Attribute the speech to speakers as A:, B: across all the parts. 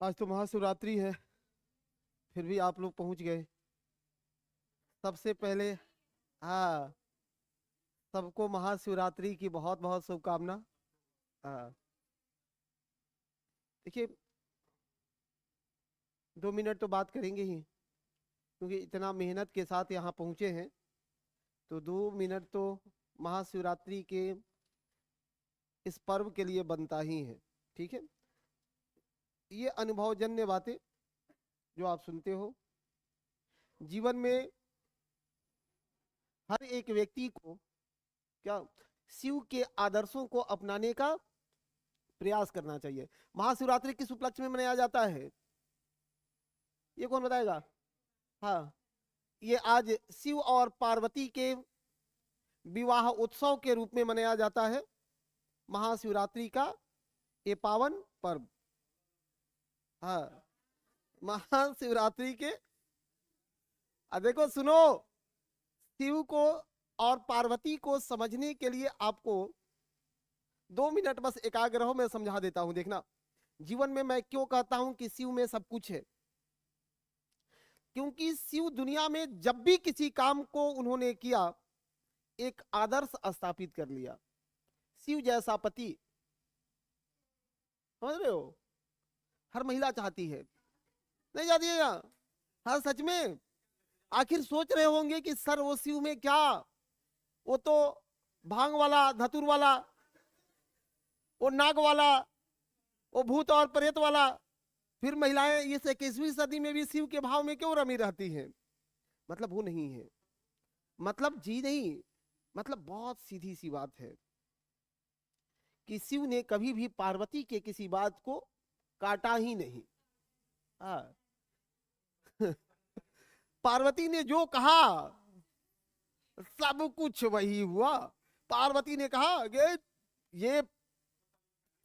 A: आज तो महाशिवरात्रि है, फिर भी आप लोग पहुंच गए। सबसे पहले हाँ, सबको महाशिवरात्रि की बहुत बहुत शुभकामना। हाँ, देखिए, 2 मिनट तो बात करेंगे ही, क्योंकि इतना मेहनत के साथ यहाँ पहुँचे हैं, तो 2 मिनट तो महाशिवरात्रि के इस पर्व के लिए बनता ही है। ठीक है, ये अनुभवजन्य बातें जो आप सुनते हो जीवन में, हर एक व्यक्ति को क्या शिव के आदर्शों को अपनाने का प्रयास करना चाहिए। महाशिवरात्रि किस उपलक्ष्य में मनाया जाता है, ये कौन बताएगा? हाँ, ये आज शिव और पार्वती के विवाह उत्सव के रूप में मनाया जाता है। महाशिवरात्रि का ये पावन पर्व। हाँ, महाशिवरात्रि के देखो सुनो, शिव को और पार्वती को समझने के लिए आपको 2 मिनट बस एकाग्र हो, मैं समझा देता हूं। देखना, जीवन में मैं क्यों कहता हूं कि शिव में सब कुछ है, क्योंकि शिव दुनिया में जब भी किसी काम को उन्होंने किया, एक आदर्श स्थापित कर लिया। शिव जैसा पति, समझ रहे हो, हर महिला चाहती है, नहीं चाहती है क्या? हाँ, सच में। आखिर सोच रहे होंगे कि सर वो शिव में क्या, वो तो भांग वाला, धतूर वाला, वो नाग वाला, वो भूत और प्रेत वाला, फिर महिलाएं इस 21वीं सदी में भी शिव के भाव में क्यों रमी रहती हैं? मतलब वो नहीं है, मतलब जी नहीं, मतलब बहुत सीधी सी बात है कि शिव ने कभी भी पार्वती के किसी बात को काटा ही नहीं। हाँ, पार्वती ने जो कहा सब कुछ वही हुआ। पार्वती ने कहा कि ये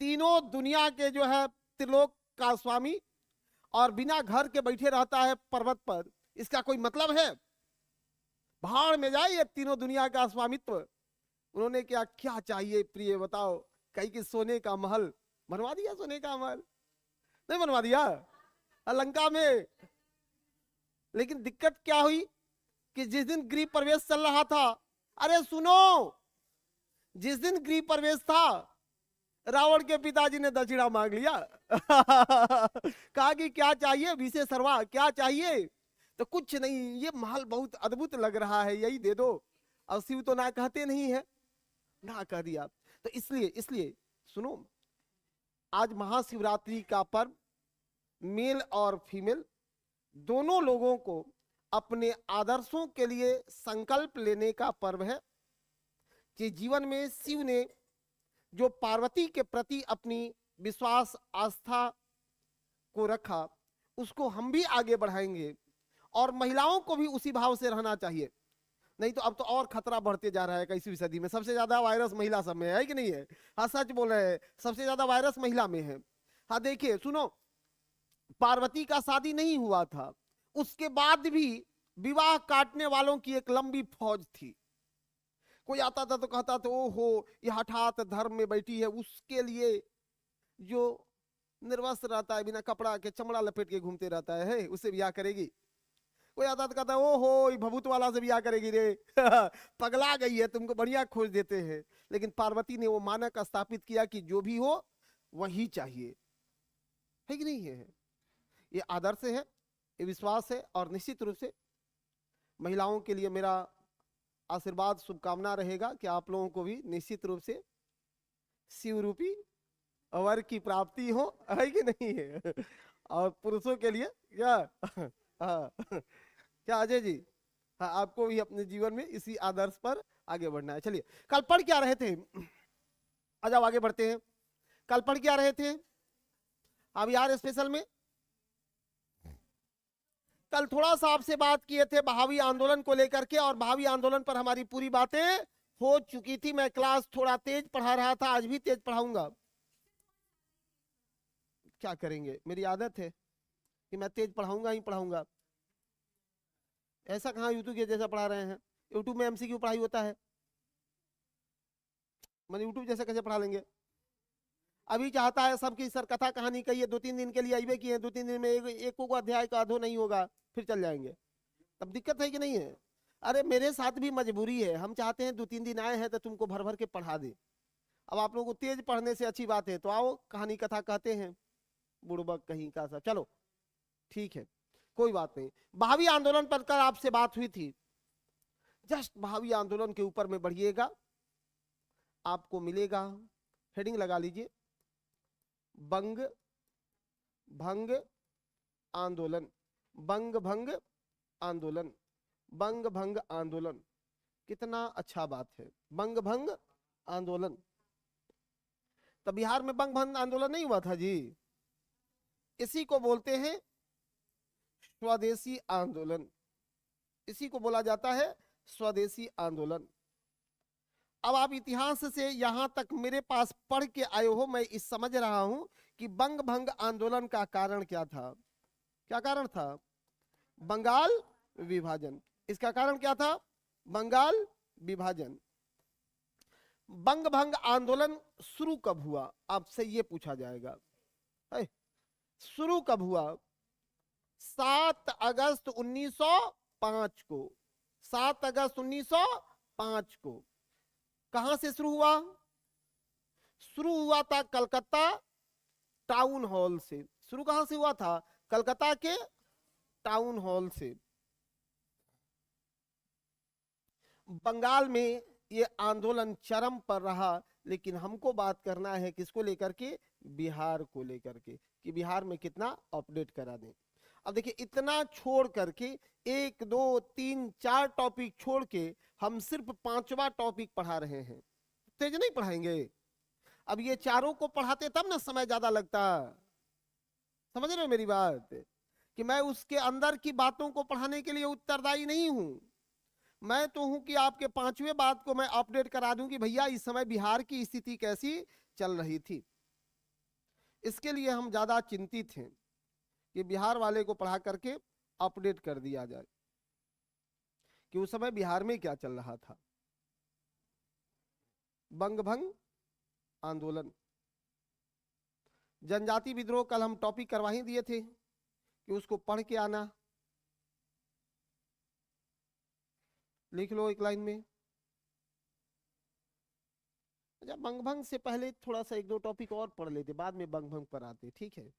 A: तीनों दुनिया के जो है त्रिलोक का स्वामी और बिना घर के बैठे रहता है पर्वत पर, इसका कोई मतलब है? भाड़ में जाए ये तीनों दुनिया का स्वामित्व। उन्होंने क्या क्या चाहिए प्रिय बताओ? कहीं कि सोने का महल बनवा दिया, सोने का महल नहीं बनवा दिया लंका में। लेकिन दिक्कत क्या हुई कि जिस दिन गृह प्रवेश चल रहा था, अरे सुनो, जिस दिन गृह प्रवेश था, रावण के पिताजी ने दक्षिणा मांग लिया। कहा कि क्या चाहिए विशेष सर्वा, क्या चाहिए? तो कुछ नहीं, ये महल बहुत अद्भुत लग रहा है, यही दे दो। अब शिव तो ना कहते नहीं है, ना कह दिया। तो इसलिए इसलिए सुनो, आज महाशिवरात्रि का पर्व मेल और फीमेल दोनों लोगों को अपने आदर्शों के लिए संकल्प लेने का पर्व है कि जीवन में शिव ने जो पार्वती के प्रति अपनी विश्वास आस्था को रखा, उसको हम भी आगे बढ़ाएंगे और महिलाओं को भी उसी भाव से रहना चाहिए। नहीं तो अब तो और खतरा बढ़ते जा रहा है। 21वीं सदी में सबसे ज्यादा वायरस महिला सब में है कि नहीं है? हाँ, सच बोल रहे हैं, सबसे ज्यादा वायरस महिला में है। हाँ, देखिए सुनो, पार्वती का शादी नहीं हुआ था, उसके बाद भी विवाह काटने वालों की एक लंबी फौज थी। कोई आता था तो कहता था ओहो ये हठात धर्म में बैठी है, उसके लिए जो निर्वस्त्र रहता है, बिना कपड़ा के चमड़ा लपेट के घूमते रहता है, उससे ब्याह करेगी। कोई आता तो कहता ओहो ये भभूत वाला से ब्याह करेगी रे। पगला गई है, तुमको बढ़िया खोज देते हैं। लेकिन पार्वती ने वो मानक स्थापित किया कि जो भी हो वही चाहिए, है कि नहीं है? ये आदर्श है, ये विश्वास है, और निश्चित रूप से महिलाओं के लिए मेरा आशीर्वाद शुभकामना रहेगा कि आप लोगों को भी निश्चित रूप से शिव रूपी वर की प्राप्ति हो, है कि नहीं है? और पुरुषों के लिए क्या? हाँ, क्या अजय जी? हाँ, आपको भी अपने जीवन में इसी आदर्श पर आगे बढ़ना है। चलिए, कल पढ़ क्या रहे थे? आ जाओ आगे बढ़ते हैं। कल पढ़ क्या रहे थे अब यार स्पेशल में? कल थोड़ा सा आपसे बात किए थे भावी आंदोलन को लेकर के, और भावी आंदोलन पर हमारी पूरी बातें हो चुकी थी। मैं क्लास थोड़ा तेज पढ़ा रहा था, आज भी तेज पढ़ाऊंगा। क्या करेंगे, मेरी आदत है कि मैं तेज पढ़ाऊंगा ही पढ़ाऊंगा। ऐसा कहाँ यूट्यूब के जैसा पढ़ा रहे हैं? यूट्यूब में एमसीक्यू पढ़ाई होता है, मैंने यूट्यूब जैसा कैसे पढ़ा लेंगे? अभी चाहता है सबकी सर कथा कहानी कहिए, 2-3 दिन के लिए आइए किए, 2-3 दिन में एक को अध्याय का आधो नहीं होगा, फिर चल जाएंगे। तब दिक्कत है कि नहीं है? अरे मेरे साथ भी मजबूरी है, हम चाहते हैं 2-3 दिन आए हैं तो तुमको भर भर के पढ़ा दे। अब आप लोगों को तेज पढ़ने से अच्छी बात है तो आओ कहानी कथा कहते हैं, बुड़बक कहीं का सा। चलो ठीक है, कोई बात नहीं। भावी आंदोलन पर कल आपसे बात हुई थी, जस्ट भावी आंदोलन के ऊपर में बढ़िएगा, आपको मिलेगा, हेडिंग लगा लीजिए, बंग भंग आंदोलन, बंग भंग आंदोलन, बंग भंग आंदोलन। कितना अच्छा बात है, बंग भंग आंदोलन। तो बिहार में बंग भंग आंदोलन नहीं हुआ था जी, इसी को बोलते हैं स्वदेशी आंदोलन, इसी को बोला जाता है स्वदेशी आंदोलन। अब आप इतिहास से यहां तक मेरे पास पढ़ के आए हो, मैं इस समझ रहा हूं कि बंग भंग आंदोलन का कारण क्या था। क्या कारण था? बंगाल विभाजन। इसका कारण क्या था? बंगाल विभाजन। बंग भंग आंदोलन शुरू कब हुआ, आपसे ये पूछा जाएगा। शुरू कब हुआ? 7 अगस्त 1905 को, 7 अगस्त 1905 को। कहां से शुरू हुआ? शुरू हुआ था कलकत्ता टाउन हॉल से। शुरू कहां से हुआ था? कलकत्ता के टाउन हॉल से। बंगाल में ये आंदोलन चरम पर रहा, लेकिन हमको बात करना है किसको लेकर के? बिहार को लेकर के, कि बिहार में कितना अपडेट करा दें। अब देखिए, इतना छोड़ करके 1 2 3 4 टॉपिक छोड़ के हम सिर्फ 5वां टॉपिक पढ़ा रहे हैं। तेज नहीं पढ़ाएंगे। अब ये चारों को पढ़ाते तब ना समय ज्यादा लगता। समझ रहे हो मेरी बात? कि मैं उसके अंदर की बातों को पढ़ाने के लिए उत्तरदायी नहीं हूं। मैं तो हूं कि आपके 5वें बात को मैं अपडेट करा दूं कि भैया इस समय बिहार की स्थिति कैसी चल रही थी। इसके लिए हम ज्यादा चिंतित हैं कि बिहार वाले को पढ़ा करके अपडेट कर दिया जाए कि उस समय बिहार में क्या चल रहा था। बंग भंग आंदोलन, जनजाति विद्रोह, कल हम टॉपिक करवा ही दिए थे कि उसको पढ़ के आना। लिख लो एक लाइन में। अच्छा, बंग भंग से पहले थोड़ा सा 1 2 टॉपिक और पढ़ लेते, बाद में बंग भंग पर आते। ठीक है,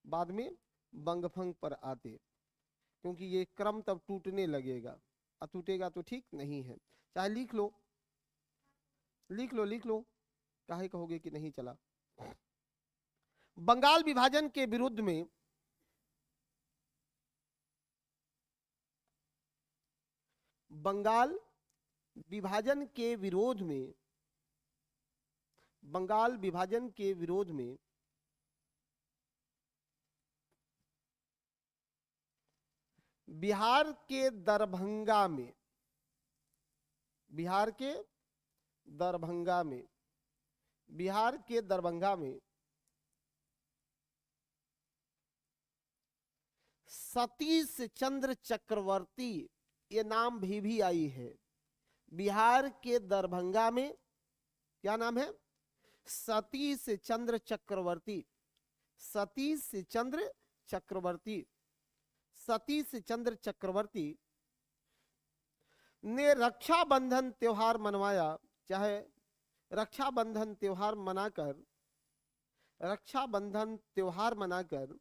A: बाद में बंग भंग पर आते, क्योंकि ये क्रम तब टूटने लगेगा, और टूटेगा तो ठीक नहीं है। चाहे लिख लो, लिख लो, लिख लो, काहे कहोगे कि नहीं चला। बंगाल विभाजन के विरुद्ध में बंगाल विभाजन के विरोध में, बंगाल विभाजन के विरोध में बिहार के दरभंगा में, बिहार के दरभंगा में, बिहार के दरभंगा में सतीश चंद्र चक्रवर्ती, ये नाम भी आई है। बिहार के दरभंगा में क्या नाम है? सतीश चंद्र चक्रवर्ती, सतीश चंद्र चक्रवर्ती, सतीश चंद्र चक्रवर्ती ने रक्षाबंधन त्योहार मनवाया। चाहे रक्षाबंधन त्योहार मनाकर, रक्षाबंधन त्योहार मनाकर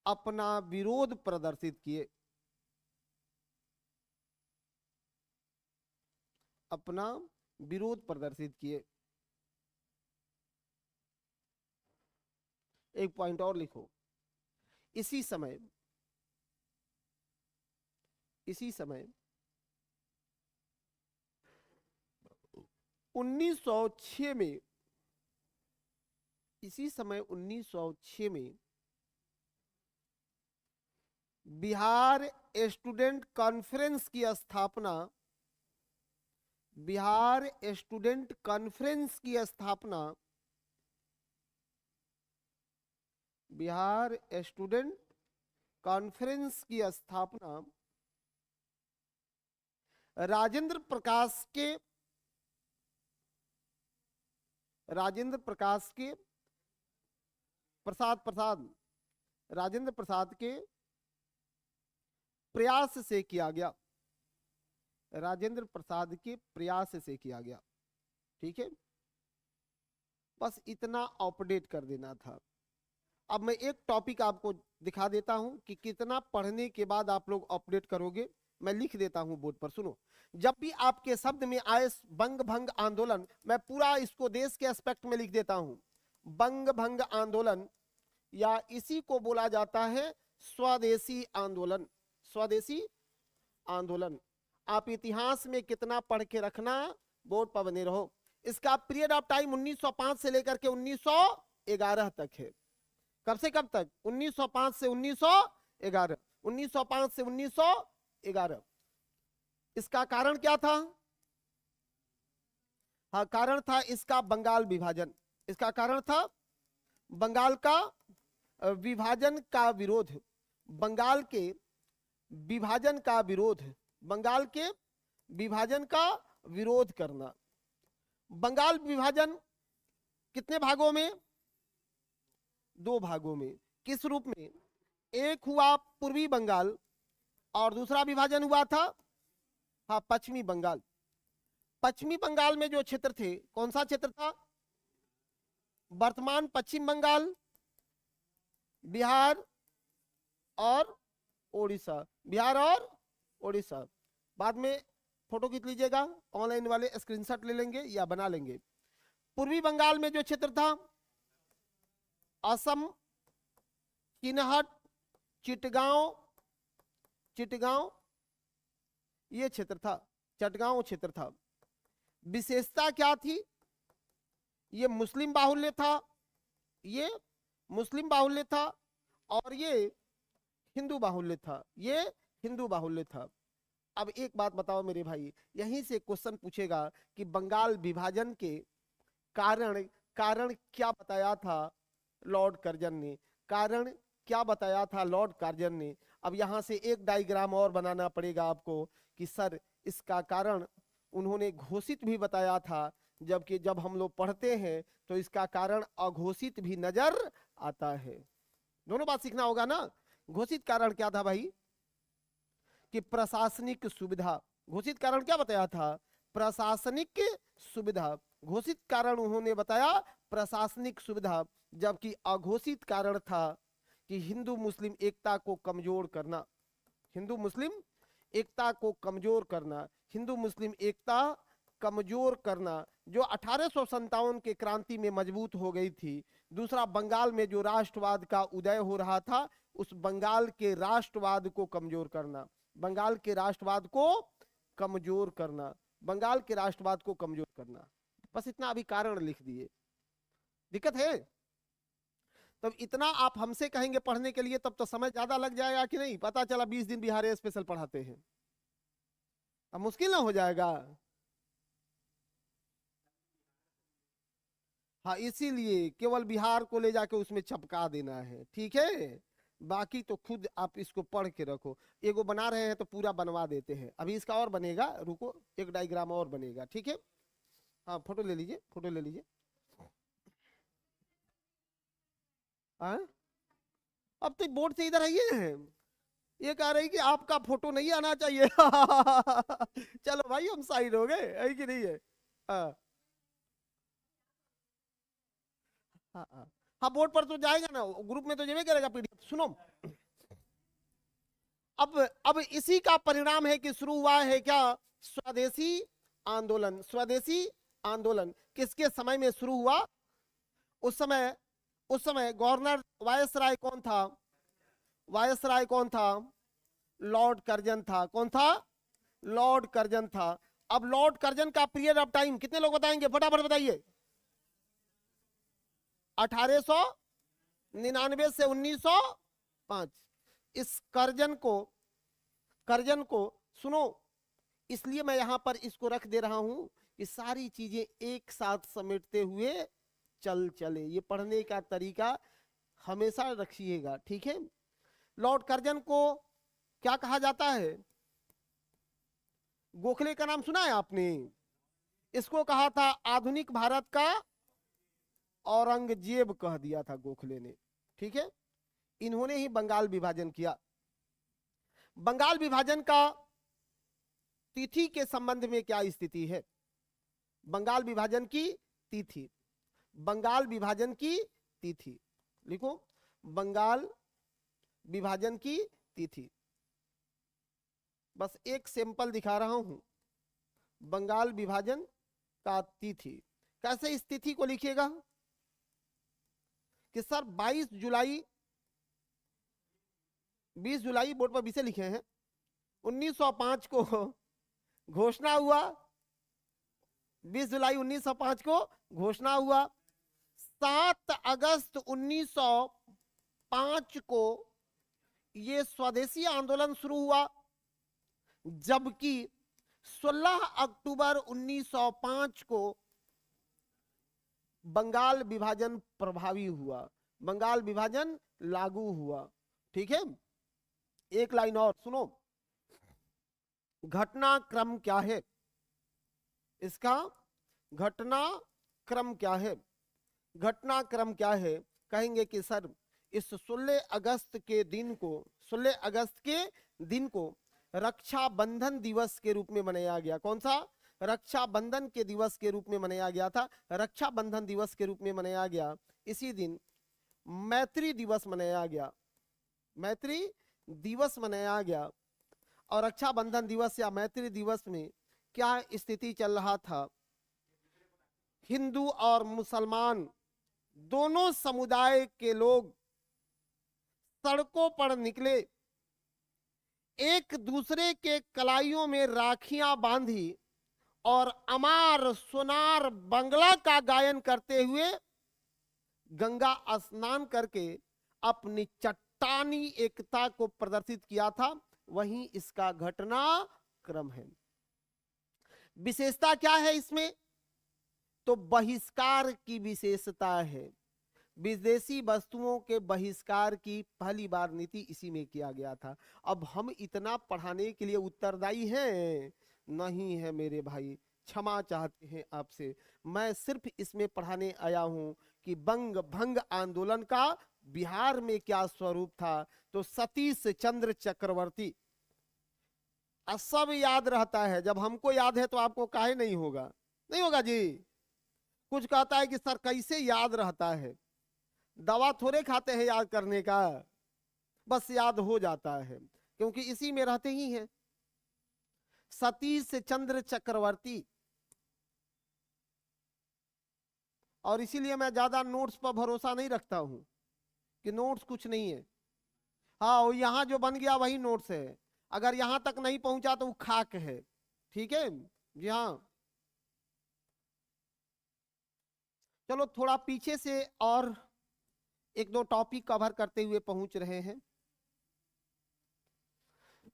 A: अपना विरोध प्रदर्शित किए, अपना विरोध प्रदर्शित किए। एक पॉइंट और लिखो, इसी समय, इसी समय 1906 में, इसी समय 1906 में बिहार स्टूडेंट कॉन्फ्रेंस की स्थापना, बिहार स्टूडेंट कॉन्फ्रेंस की स्थापना, बिहार स्टूडेंट कॉन्फ्रेंस की स्थापना राजेंद्र प्रकाश के राजेंद्र प्रकाश के प्रसाद राजेंद्र प्रसाद के प्रयास से किया गया, राजेंद्र प्रसाद के प्रयास से किया गया। ठीक है, बस इतना अपडेट कर देना था। अब मैं एक टॉपिक आपको दिखा देता हूं कि कितना पढ़ने के बाद आप लोग अपडेट करोगे। मैं लिख देता हूं बोर्ड पर, सुनो। जब भी आपके शब्द में आए बंग भंग आंदोलन, मैं पूरा इसको देश के एस्पेक्ट में लिख देता हूं। बंग भंग आंदोलन, या इसी को बोला जाता है स्वदेशी आंदोलन। स्वदेशी आंदोलन। आप इतिहास में कितना पढ़ के रखना, बोर्ड पर बने रहो। इसका पीरियड ऑफ टाइम 1905 से लेकर के 1911 तक है। कब से कब तक? 1905 से 1911, 1905 से 1911। इसका कारण क्या था? हाँ, कारण था इसका बंगाल विभाजन। इसका कारण था बंगाल का विभाजन का विरोध, बंगाल के विभाजन का विरोध, बंगाल के विभाजन का विरोध करना। बंगाल विभाजन कितने भागों में? 2 भागों में। किस रूप में? एक हुआ पूर्वी बंगाल और दूसरा विभाजन हुआ था हाँ पश्चिमी बंगाल। पश्चिमी बंगाल में जो क्षेत्र थे, कौन सा क्षेत्र था? वर्तमान पश्चिम बंगाल, बिहार और ओडिशा, बिहार और ओडिशा। बाद में फोटो खींच लीजिएगा, ऑनलाइन वाले स्क्रीनशॉट ले लेंगे या बना लेंगे। पूर्वी बंगाल में जो क्षेत्र था, असम, किन्हट, चिटगांव, चिटगांव ये क्षेत्र था, चटगांव क्षेत्र था। विशेषता क्या थी? ये मुस्लिम बाहुल्य था, ये मुस्लिम बाहुल्य था और ये हिंदू बाहुल्य था, ये हिंदू बाहुल्य था। अब एक बात बताओ मेरे भाई, यहीं से क्वेश्चन पूछेगा कि बंगाल विभाजन के कारण क्या बताया था लॉर्ड कर्जन ने? कारण क्या बताया था लॉर्ड कर्जन ने? अब यहां से एक डायग्राम और बनाना पड़ेगा आपको कि सर इसका कारण उन्होंने घोषित भी बताया था, जबकि जब हम लोग पढ़ते हैं तो इसका कारण अघोषित भी नजर आता है। दोनों बात सीखना होगा ना। घोषित कारण क्या था भाई? कि प्रशासनिक सुविधा। घोषित कारण क्या बताया था? प्रशासनिक सुविधा। घोषित कारण उन्होंने बताया प्रशासनिक सुविधा, जबकि अघोषित कारण था कि हिंदू मुस्लिम एकता को कमजोर करना। हिंदू मुस्लिम एकता को कमजोर करना, हिंदू मुस्लिम एकता कमजोर करना, जो 1857 के क्रांति में मजबूत हो गई थी। दूसरा, बंगाल में जो राष्ट्रवाद का उदय हो रहा था, उस बंगाल के राष्ट्रवाद को कमजोर करना, बंगाल के राष्ट्रवाद को कमजोर करना, बंगाल के राष्ट्रवाद को कमजोर करना। बस इतना अभी कारण लिख दिए। दिक्कत है? तब इतना आप हमसे कहेंगे पढ़ने के लिए, तब तो समय ज्यादा लग जाएगा कि नहीं? पता चला 20 दिन बिहार स्पेशल पढ़ाते हैं, अब मुश्किल ना हो जाएगा। हाँ, इसीलिए केवल बिहार को ले जाके उसमें चपका देना है, ठीक है? बाकी तो खुद आप इसको पढ़ के रखो। एगो बना रहे हैं तो पूरा बनवा देते हैं। अभी इसका और बनेगा, रुको, एक डायग्राम और बनेगा, ठीक है? हाँ, फोटो ले लीजिए, फोटो ले लीजिए। हाँ, अब तो बोर्ड से इधर आइए हैं, ये कह रही कि आपका फोटो नहीं आना चाहिए। चलो भाई, हम साइड हो गए, है कि नहीं है? हाँ हाँ हाँ हाँ, बोर्ड पर तो जाएगा ना, ग्रुप में तो जेबे करेगा पीडीएफ। सुनो, अब इसी का परिणाम है कि शुरू हुआ है क्या? स्वदेशी आंदोलन। स्वदेशी आंदोलन किसके समय में शुरू हुआ? उस समय गवर्नर वायसराय कौन था? वायसराय कौन था? लॉर्ड कर्जन था। कौन था? लॉर्ड कर्जन था। अब लॉर्ड कर्जन का पीरियड ऑफ टाइम कितने लोग बताएंगे? फटाफट बताइए। 1899 से 1905। इस कर्जन को सुनो, इसलिए मैं यहां पर इसको रख दे रहा हूं कि सारी चीजें एक साथ समेटते हुए चले। ये पढ़ने का तरीका हमेशा रखिएगा, ठीक है? लॉर्ड कर्जन को क्या कहा जाता है? गोखले का नाम सुना है आपने? इसको कहा था आधुनिक भारत का औरंगजेब कह दिया था गोखले ने। ठीक है, इन्होंने ही बंगाल विभाजन किया। बंगाल विभाजन का तिथि के संबंध में क्या स्थिति है? बंगाल विभाजन की तिथि, बंगाल विभाजन की तिथि लिखो, बंगाल विभाजन की तिथि। बस एक सैंपल दिखा रहा हूं, बंगाल विभाजन का तिथि। कैसे इस तिथि को लिखिएगा कि सर 22 जुलाई, 20 जुलाई बोर्ड पर 20 लिखे हैं, 1905 को घोषणा हुआ, 20 जुलाई 1905 को घोषणा हुआ। 7 अगस्त 1905 को ये स्वदेशी आंदोलन शुरू हुआ, जबकि 16 अक्टूबर 1905 को बंगाल विभाजन प्रभावी हुआ, बंगाल विभाजन लागू हुआ। ठीक है, एक लाइन और सुनो, घटनाक्रम क्या है इसका, घटनाक्रम क्या है? घटनाक्रम क्या है? कहेंगे कि सर इस 16 अगस्त के दिन को, 16 अगस्त के दिन को रक्षाबंधन दिवस के रूप में मनाया गया। कौन सा? रक्षाबंधन के दिवस के रूप में मनाया गया था, रक्षाबंधन दिवस के रूप में मनाया गया। इसी दिन मैत्री दिवस मनाया गया, मैत्री दिवस मनाया गया। और रक्षाबंधन दिवस या मैत्री दिवस में क्या स्थिति चल रहा था? हिंदू और मुसलमान दोनों समुदाय के लोग सड़कों पर निकले, एक दूसरे के कलाइयों में राखियां बांधी और अमार सोनार बंगला का गायन करते हुए गंगा स्नान करके अपनी चट्टानी एकता को प्रदर्शित किया था। वहीं इसका घटनाक्रम है। विशेषता क्या है इसमें? तो बहिष्कार की विशेषता है। विदेशी वस्तुओं के बहिष्कार की पहली बार नीति इसी में किया गया था। अब हम इतना पढ़ाने के लिए उत्तरदायी हैं? नहीं है मेरे भाई, क्षमा चाहते हैं आपसे। मैं सिर्फ इसमें पढ़ाने आया हूं कि बंग भंग आंदोलन का बिहार में क्या स्वरूप था। तो सतीश चंद्र चक्रवर्ती, सब याद रहता है। जब हमको याद है तो आपको काहे नहीं होगा? नहीं होगा जी। कुछ कहता है कि सर कैसे याद रहता है? दवा थोड़े खाते हैं याद करने का, बस याद हो जाता है क्योंकि इसी में रहते ही हैं। सतीश चंद्र चक्रवर्ती। और इसीलिए मैं ज्यादा नोट्स पर भरोसा नहीं रखता हूं कि नोट्स कुछ नहीं है। हाँ, यहां जो बन गया वही नोट्स है, अगर यहां तक नहीं पहुंचा तो वो खाक है। ठीक है जी हाँ। चलो थोड़ा पीछे से और एक दो टॉपिक कवर करते हुए पहुंच रहे हैं।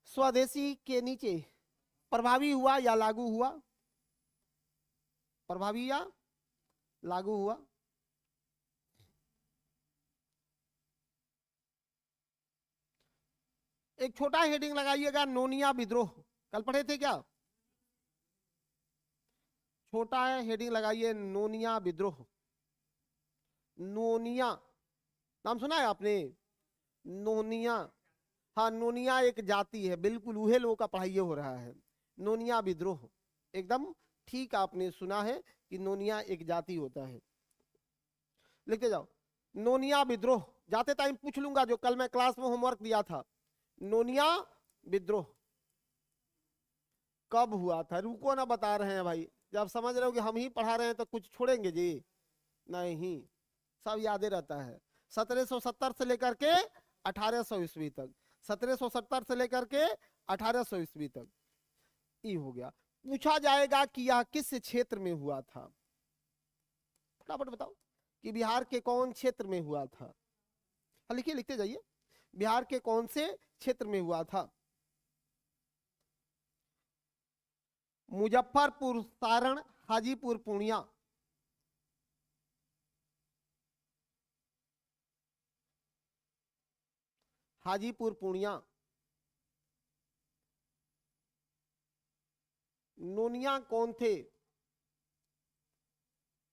A: स्वदेशी के नीचे प्रभावी हुआ या लागू हुआ? प्रभावी या लागू हुआ? एक छोटा हेडिंग लगाइएगा, नोनिया विद्रोह। कल पढ़े थे क्या? छोटा हेडिंग लगाइए, नोनिया विद्रोह। नोनिया नाम सुना है आपने? नोनिया, हाँ नोनिया एक जाति है, बिल्कुल उहे लोगों का पढ़ाई हो रहा है। नोनिया विद्रोह, एकदम ठीक आपने सुना है कि नोनिया एक जाति होता है। लिखते जाओ, नोनिया विद्रोह। जाते टाइम पूछ लूंगा, जो कल मैं क्लास में होमवर्क दिया था। नोनिया विद्रोह कब हुआ था? रुको ना, बता रहे हैं भाई। जब समझ रहे हो कि हम ही पढ़ा रहे हैं तो कुछ छोड़ेंगे जी? नहीं, सब याद रहता है। 1770 से लेकर के 1800 ईस्वी तक, 1770 से लेकर के 1800 ईस्वी तक ये हो गया। पूछा जाएगा कि यह किस क्षेत्र में हुआ था? फटाफट बताओ कि बिहार के कौन क्षेत्र में हुआ था? लिखिए, लिखते जाइए, बिहार के कौन से क्षेत्र में हुआ था? मुजफ्फरपुर, सारण, हाजीपुर, पूर्णिया। हाजीपुर, पूर्णिया। नोनिया कौन थे?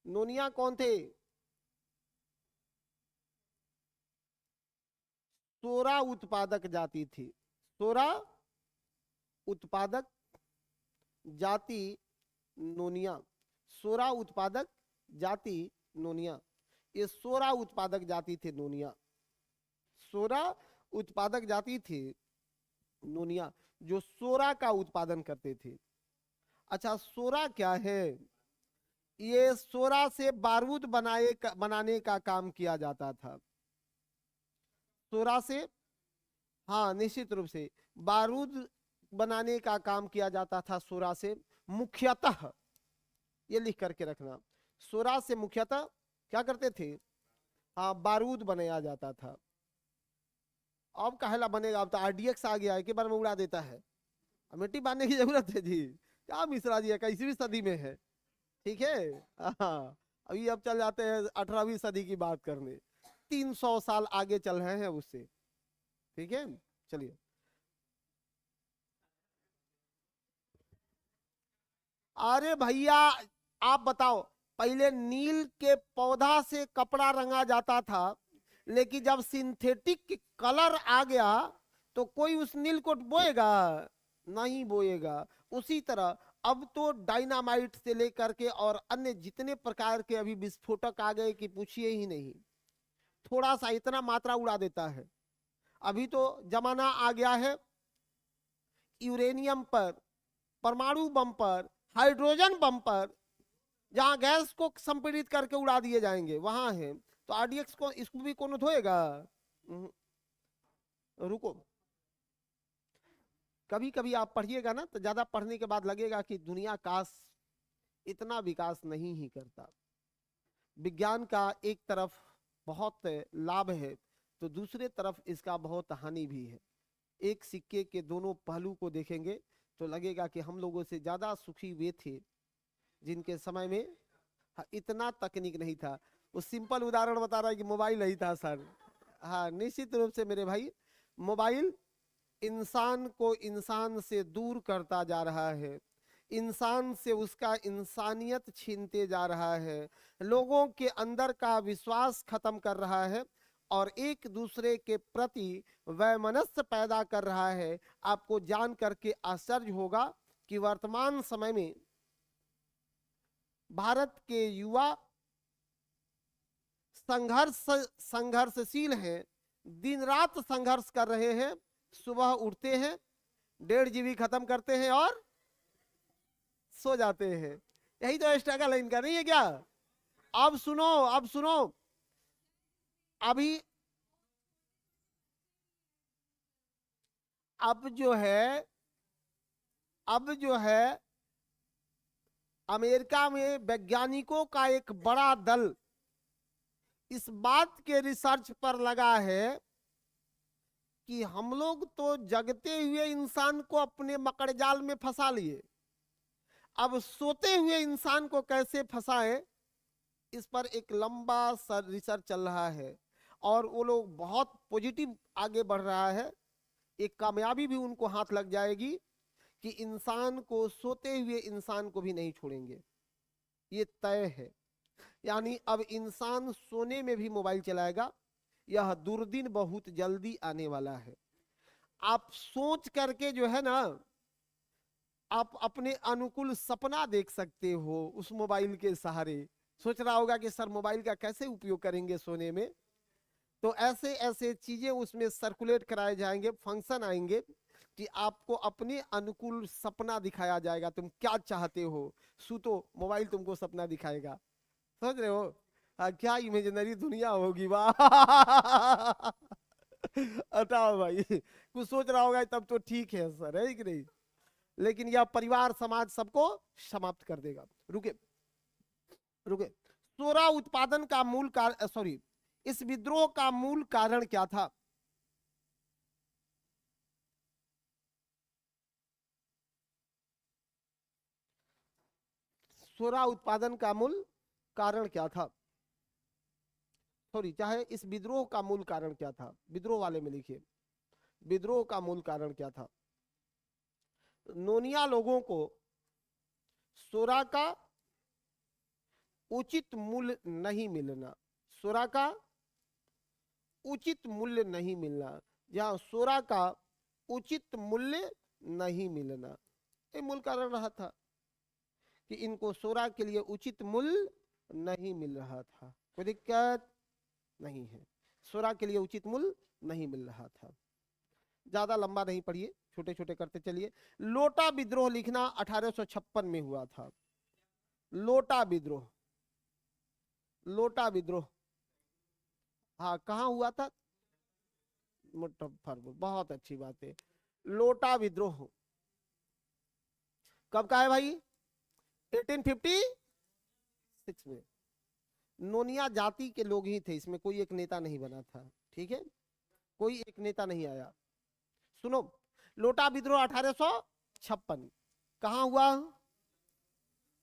A: नोनिया कौन थे? सोरा उत्पादक जाति थी। सोरा उत्पादक जाति नोनिया। सोरा उत्पादक जाति नोनिया। ये सोरा उत्पादक जाति थे नोनिया। सोरा उत्पादक जाति थी नोनिया, जो सोरा का उत्पादन करते थे। अच्छा, सोरा क्या है? ये सोरा से बारूद बनाने का काम किया जाता था। सोरा से, हाँ निश्चित रूप से बारूद बनाने का काम किया जाता था सोरा से मुख्यतः। ये लिख करके रखना, सोरा से मुख्यतः क्या करते थे? हाँ, बारूद बनाया जाता था। अब कहला बनेगा, अब तो आरडीएक्स आ गया है, एक बार में उड़ा देता है। अब मिट्टी बांधने की जरूरत है जी? क्या मिश्रा जी है, 21वीं सदी में है, ठीक है। हाँ, अभी अब चल जाते हैं 18वीं सदी की बात करने, 300 साल आगे चल रहे हैं उससे, ठीक है। चलिए, अरे भैया आप बताओ, पहले नील के पौधा से कपड़ा रंगा जाता था, लेकिन जब सिंथेटिक कलर आ गया तो कोई उस नील को बोएगा? नहीं बोएगा। उसी तरह अब तो डायनामाइट से लेकर के और अन्य जितने प्रकार के अभी विस्फोटक आ गए कि पूछिए ही नहीं, थोड़ा सा इतना मात्रा उड़ा देता है। अभी तो जमाना आ गया है यूरेनियम पर, परमाणु बम पर, हाइड्रोजन बम पर, जहां गैस को संपीड़ित करके उड़ा दिए जाएंगे, वहां है। तो आरडीएक्स को, इसको भी कौन धोएगा? रुको, कभी कभी आप पढ़िएगा ना, तो ज्यादा पढ़ने के बाद लगेगा कि दुनिया काश इतना विकास नहीं ही करता। विज्ञान का एक तरफ बहुत लाभ है, तो दूसरे तरफ इसका बहुत हानि भी है। एक सिक्के के दोनों पहलू को देखेंगे तो लगेगा कि हम लोगों से ज्यादा सुखी वे थे जिनके समय में इतना तकनीक नहीं था। वो सिंपल उदाहरण बता रहा है कि मोबाइल नहीं था सर। हाँ निश्चित रूप से मेरे भाई, मोबाइल इंसान को इंसान से दूर करता जा रहा है, इंसान से उसका इंसानियत छीनते जा रहा है, लोगों के अंदर का विश्वास खत्म कर रहा है और एक दूसरे के प्रति वैमनस्य पैदा कर रहा है। आपको जान करके आश्चर्य होगा कि वर्तमान समय में भारत के युवा संघर्षशील हैं, दिन रात संघर्ष कर रहे हैं। सुबह उठते हैं, 1.5 GB खत्म करते हैं और सो जाते हैं। यही तो स्ट्रगल है इनका, नहीं है क्या? अब सुनो, अब सुनो, अभी अब जो है, अब जो है अमेरिका में वैज्ञानिकों का एक बड़ा दल इस बात के रिसर्च पर लगा है कि हम लोग तो जगते हुए इंसान को अपने मकड़जाल में फंसा लिए, अब सोते हुए इंसान को कैसे फंसाएं, इस पर एक लंबा रिसर्च चल रहा है और वो लोग बहुत पॉजिटिव आगे बढ़ रहा है। एक कामयाबी भी उनको हाथ लग जाएगी कि इंसान को, सोते हुए इंसान को भी नहीं छोड़ेंगे, ये तय है। यानी अब इंसान सोने में भी मोबाइल चलाएगा, यह दुर्दिन बहुत जल्दी आने वाला है। आप सोच करके जो है ना, आप अपने अनुकूल सपना देख सकते हो उस मोबाइल के सहारे। सोच रहा होगा कि सर मोबाइल का कैसे उपयोग करेंगे सोने में, तो ऐसे ऐसे चीजें उसमें सर्कुलेट कराए जाएंगे, फंक्शन आएंगे कि आपको अपने अनुकूल सपना दिखाया जाएगा। तुम क्या चाहते हो, सूतो मोबाइल तुमको सपना दिखाएगा। समझ रहे हो? क्या इमेजिनरी दुनिया होगी, वाह। हटाओ भाई, कुछ सोच रहा होगा तब तो ठीक है सर, है कि नहीं? लेकिन यह परिवार समाज सबको समाप्त कर देगा। रुके रुके, सोरा उत्पादन का मूल कारण, सॉरी, इस विद्रोह का मूल कारण क्या था? सोरा उत्पादन का मूल कारण क्या था? सॉरी, चाहे इस विद्रोह का मूल कारण क्या था, विद्रोह वाले में लिखिए, विद्रोह का मूल कारण क्या था? नोनिया लोगों को सोरा का उचित मूल्य नहीं मिलना, सोरा का उचित मूल्य नहीं मिलना, जहां सोरा का उचित मूल्य नहीं मिलना, ये मूल कारण रहा था कि इनको सोरा के लिए उचित मूल्य नहीं मिल रहा था। कोई दिक्कत नहीं है, सोरा के लिए उचित मूल्य नहीं मिल रहा था। ज्यादा लंबा नहीं पढ़िए, छोटे छोटे करते चलिए। लोटा विद्रोह लिखना 1856 में हुआ था। लोटा विद्रोह, लोटा विद्रोह, हाँ कहाँ हुआ था? मुजफ्फरपुर, बहुत अच्छी बात है। लोटा विद्रोह कब का है भाई? 1856 में। नोनिया जाति के लोग ही थे इसमें, कोई एक नेता नहीं बना था, ठीक है, कोई एक नेता नहीं आया। सुनो, लोटा विद्रोह 1856 कहाँ हुआ?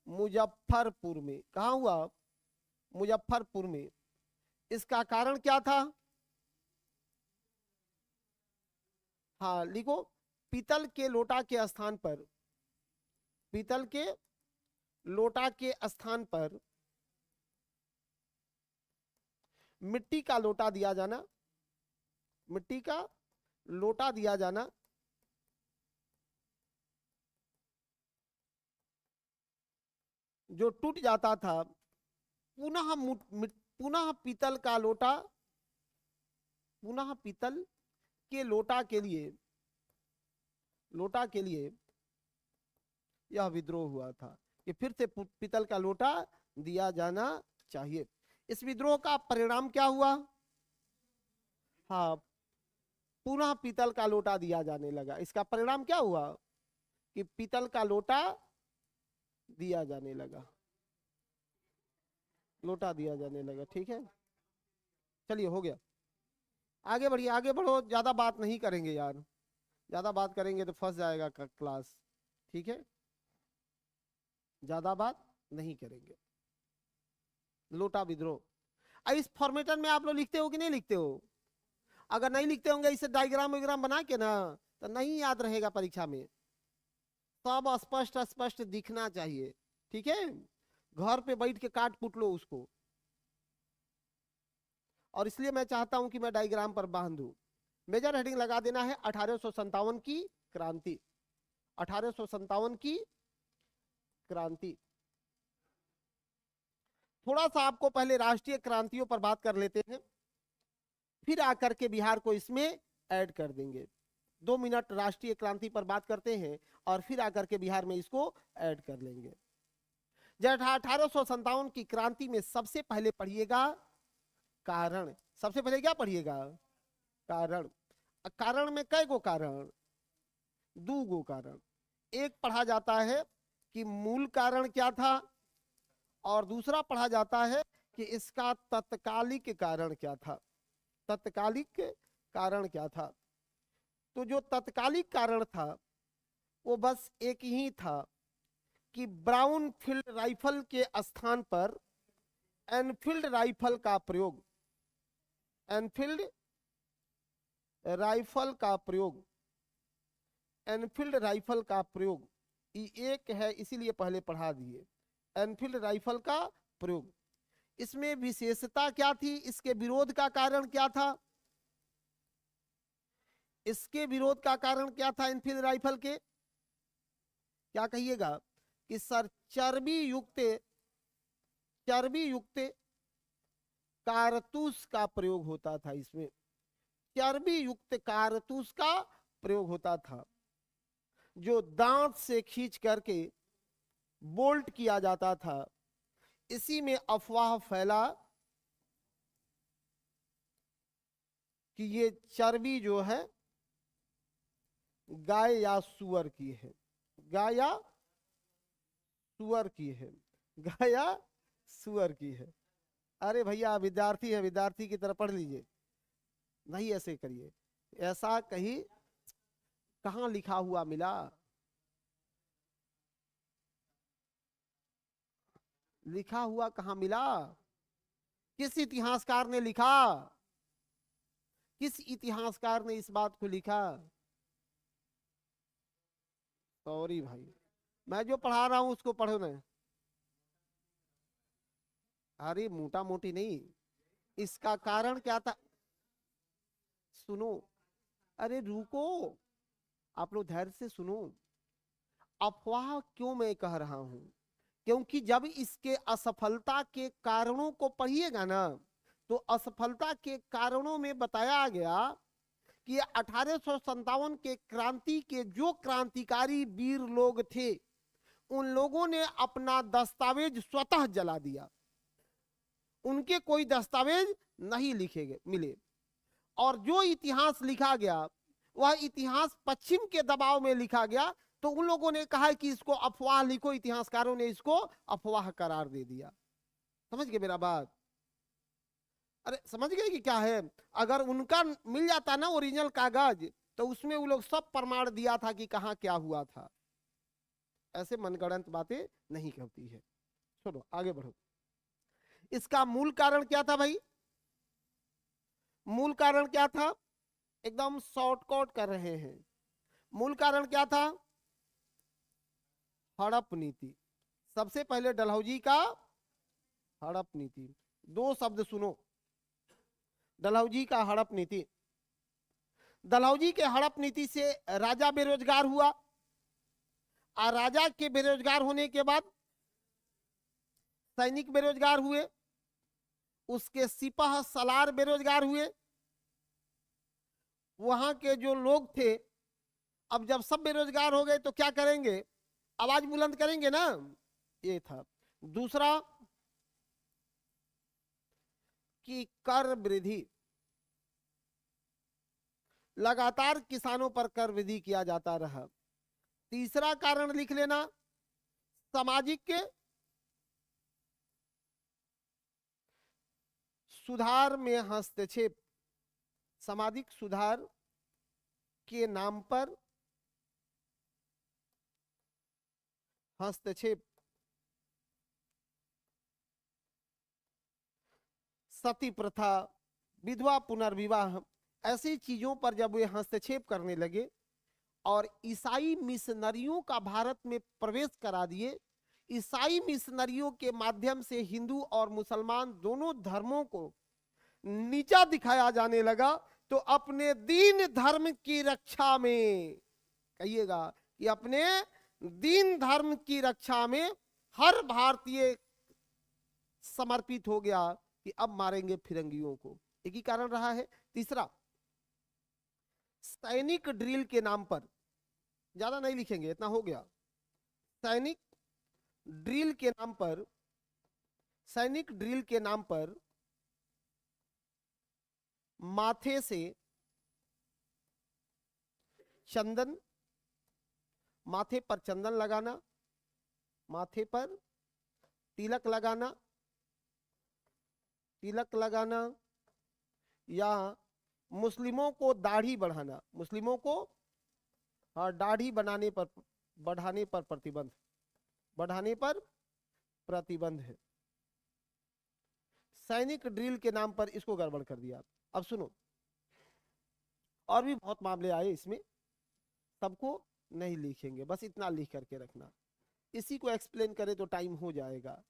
A: मुजफ्फरपुर में। कहाँ हुआ? मुजफ्फरपुर में। इसका कारण क्या था? हाँ लिखो, पीतल के लोटा के स्थान पर, पीतल के लोटा के स्थान पर मिट्टी का लोटा दिया जाना, मिट्टी का लोटा दिया जाना जो टूट जाता था, पुनः पीतल का लोटा, पुनः पीतल के लोटा के लिए, लोटा के लिए यह विद्रोह हुआ था कि फिर से पीतल का लोटा दिया जाना चाहिए। इस विद्रोह का परिणाम क्या हुआ? हाँ, पुनः पीतल का लोटा दिया जाने लगा। इसका परिणाम क्या हुआ? कि पीतल का लोटा दिया जाने लगा, लोटा दिया जाने लगा, ठीक है। चलिए हो गया, आगे बढ़िए, आगे बढ़ो, ज्यादा बात नहीं करेंगे यार, ज्यादा बात करेंगे तो फंस जाएगा क्लास, ठीक है, ज्यादा बात नहीं करेंगे। लोटा विद्रोह, इस फॉर्मेटन में आप लोग लिखते हो कि नहीं लिखते हो? अगर नहीं लिखते होंगे इसे डायग्राम वायग्राम बना के ना, तो नहीं याद रहेगा परीक्षा में। सब स्पष्ट स्पष्ट दिखना चाहिए, ठीक है। घर पे बैठ के काट कुट लो उसको, और इसलिए मैं चाहता हूं कि मैं डायग्राम पर बांध दूं। मेजर हेडिंग लगा देना है 1857 की क्रांति, 1857 की क्रांति। थोड़ा सा आपको पहले राष्ट्रीय क्रांतियों पर बात कर लेते हैं, फिर आकर के बिहार को इसमें ऐड कर देंगे। 2 मिनट राष्ट्रीय क्रांति पर बात करते हैं और फिर आकर के बिहार में इसको ऐड कर लेंगे। जब 1857 की क्रांति में सबसे पहले पढ़िएगा कारण। सबसे पहले क्या पढ़िएगा? कारण। कारण में कई गो कारण? 2 गो कारण। एक पढ़ा जाता है कि मूल कारण क्या था, और दूसरा पढ़ा जाता है कि इसका तत्कालिक कारण क्या था। तत्कालिक कारण क्या था? तो जो तत्कालिक कारण था वो बस एक ही था कि ब्राउन फील्ड राइफल के स्थान पर एनफील्ड राइफल का प्रयोग, एनफील्ड राइफल का प्रयोग, एनफील्ड राइफल का प्रयोग एक है, इसीलिए पहले पढ़ा दिए। एनफील्ड राइफल का प्रयोग, इसमें विशेषता क्या थी? इसके विरोध का कारण क्या था? इसके विरोध का कारण क्या था एनफील्ड राइफल के? क्या कहिएगा? कि सर चर्बी युक्त कारतूस का प्रयोग होता था। इसमें चर्बी युक्त कारतूस का प्रयोग होता था, जो दांत से खींच करके बोल्ट किया जाता था। इसी में अफवाह फैला कि ये चर्बी जो है गाय या सुअर की है, गाय या सुअर की है, गाय या सुअर की है। अरे भैया विद्यार्थी है, विद्यार्थी की तरह पढ़ लीजिए, नहीं ऐसे करिए। ऐसा कहीं कहां लिखा हुआ मिला? लिखा हुआ कहां मिला? किस इतिहासकार ने लिखा? किस इतिहासकार ने इस बात को लिखा? सॉरी भाई, मैं जो पढ़ा रहा हूं उसको पढ़ो ना। अरे मोटा मोटी नहीं, इसका कारण क्या था? सुनो, अरे रुको, आप लोग धैर्य से सुनो। अफवाह क्यों मैं कह रहा हूं? क्योंकि जब इसके असफलता के कारणों को पढ़िएगा ना, तो असफलता के कारणों में बताया गया कि 1857 के क्रांति के जो क्रांतिकारी वीर लोग थे, उन लोगों ने अपना दस्तावेज स्वतः जला दिया। उनके कोई दस्तावेज नहीं लिखे गए मिले, और जो इतिहास लिखा गया वह इतिहास पश्चिम के दबाव में लिखा गया। तो उन लोगों ने कहा कि इसको अफवाह लिखो, इतिहासकारों ने इसको अफवाह करार दे दिया। समझ गए मेरा बात? अरे समझ गए कि क्या है? अगर उनका मिल जाता ना ओरिजिनल कागज, तो उसमें वो लोग सब प्रमाण दिया था कि कहाँ क्या हुआ था। ऐसे मनगढ़ंत बातें नहीं करती है। चलो आगे बढ़ो। इसका मूल कारण क्या था भाई? मूल कारण क्या था? एकदम शॉर्टकट कर रहे हैं। मूल कारण क्या था? हड़प नीति। सबसे पहले डलहौजी का हड़प नीति। दो शब्द सुनो, डलहौजी का हड़प नीति। डलहौजी के हड़प नीति से राजा बेरोजगार हुआ, और राजा के बेरोजगार होने के बाद सैनिक बेरोजगार हुए, उसके सिपाह सलार बेरोजगार हुए। वहां के जो लोग थे, अब जब सब बेरोजगार हो गए तो क्या करेंगे? आवाज बुलंद करेंगे ना, ये था। दूसरा कि कर वृद्धि, लगातार किसानों पर कर वृद्धि किया जाता रहा। तीसरा कारण लिख लेना, सामाजिक सुधार में हस्तक्षेप। सामाजिक सुधार के नाम पर हस्तक्षेप। सती प्रथा, विधवा पुनर्विवाह, ऐसी चीजों पर जब वे हस्तक्षेप करने लगे और ईसाई मिशनरियों का भारत में प्रवेश करा दिए, ईसाई मिशनरियों के माध्यम से हिंदू और मुसलमान दोनों धर्मों को नीचा दिखाया जाने लगा। तो अपने दीन धर्म की रक्षा में, कहिएगा कि अपने दीन धर्म की रक्षा में हर भारतीय समर्पित हो गया कि अब मारेंगे फिरंगियों को। एक ही कारण रहा है। तीसरा, सैनिक ड्रिल के नाम पर, ज्यादा नहीं लिखेंगे, इतना हो गया। सैनिक ड्रिल के नाम पर, सैनिक ड्रिल के नाम पर माथे से चंदन, माथे पर चंदन लगाना, माथे पर तिलक लगाना, तिलक लगाना, या मुस्लिमों को दाढ़ी बढ़ाना, मुस्लिमों को दाढ़ी बनाने पर, बढ़ाने पर प्रतिबंध, बढ़ाने पर प्रतिबंध है। सैनिक ड्रिल के नाम पर इसको गड़बड़ कर दिया। अब सुनो, और भी बहुत मामले आए इसमें, सबको नहीं लिखेंगे, बस इतना लिख करके रखना। इसी को एक्सप्लेन करें तो टाइम हो जाएगा।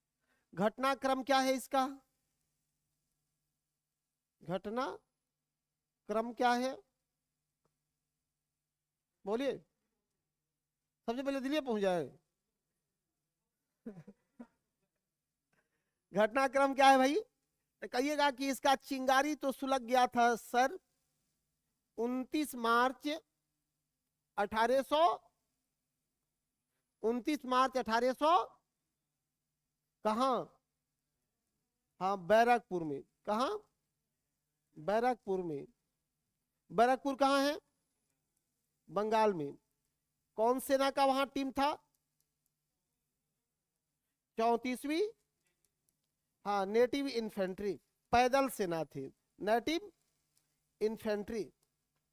A: घटनाक्रम क्या है इसका? घटना क्रम क्या है? बोलिए, सबसे पहले दिल्ली पहुंच जाए। घटनाक्रम क्या है भाई? तो कहिएगा कि इसका चिंगारी तो सुलग गया था सर 29 मार्च 1800, 29 मार्च 1800, कहा? हाँ, बैरकपुर में। कहा? बैरकपुर में। बैरकपुर कहाँ है? बंगाल में। कौन सेना का वहां टीम था? 34वीं, हाँ, नेटिव इन्फेंट्री, पैदल सेना थे। नेटिव इन्फेंट्री,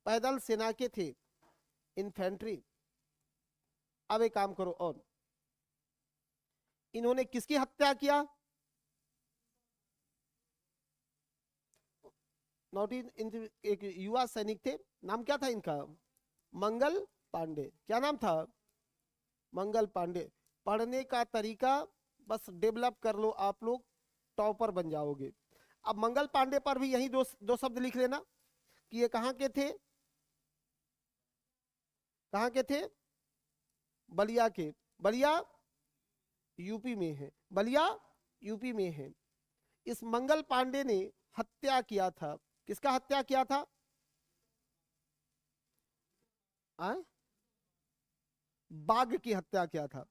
A: पैदल सेना के थे, इन्फेंट्री। अब एक काम करो, और इन्होंने किसकी हत्या किया? एक युवा सैनिक थे, नाम क्या था इनका? मंगल पांडे। क्या नाम था? मंगल पांडे। पढ़ने का तरीका बस डेवलप कर लो, आप लोग टॉपर बन जाओगे। अब मंगल पांडे पर भी यही दो शब्द लिख लेना कि ये कहाँ के थे, कहाँ के थे, बलिया के। बलिया यूपी में है, बलिया यूपी में है। इस मंगल पांडे ने हत्या किया था, किसका हत्या किया था, आए? बाघ की हत्या किया था,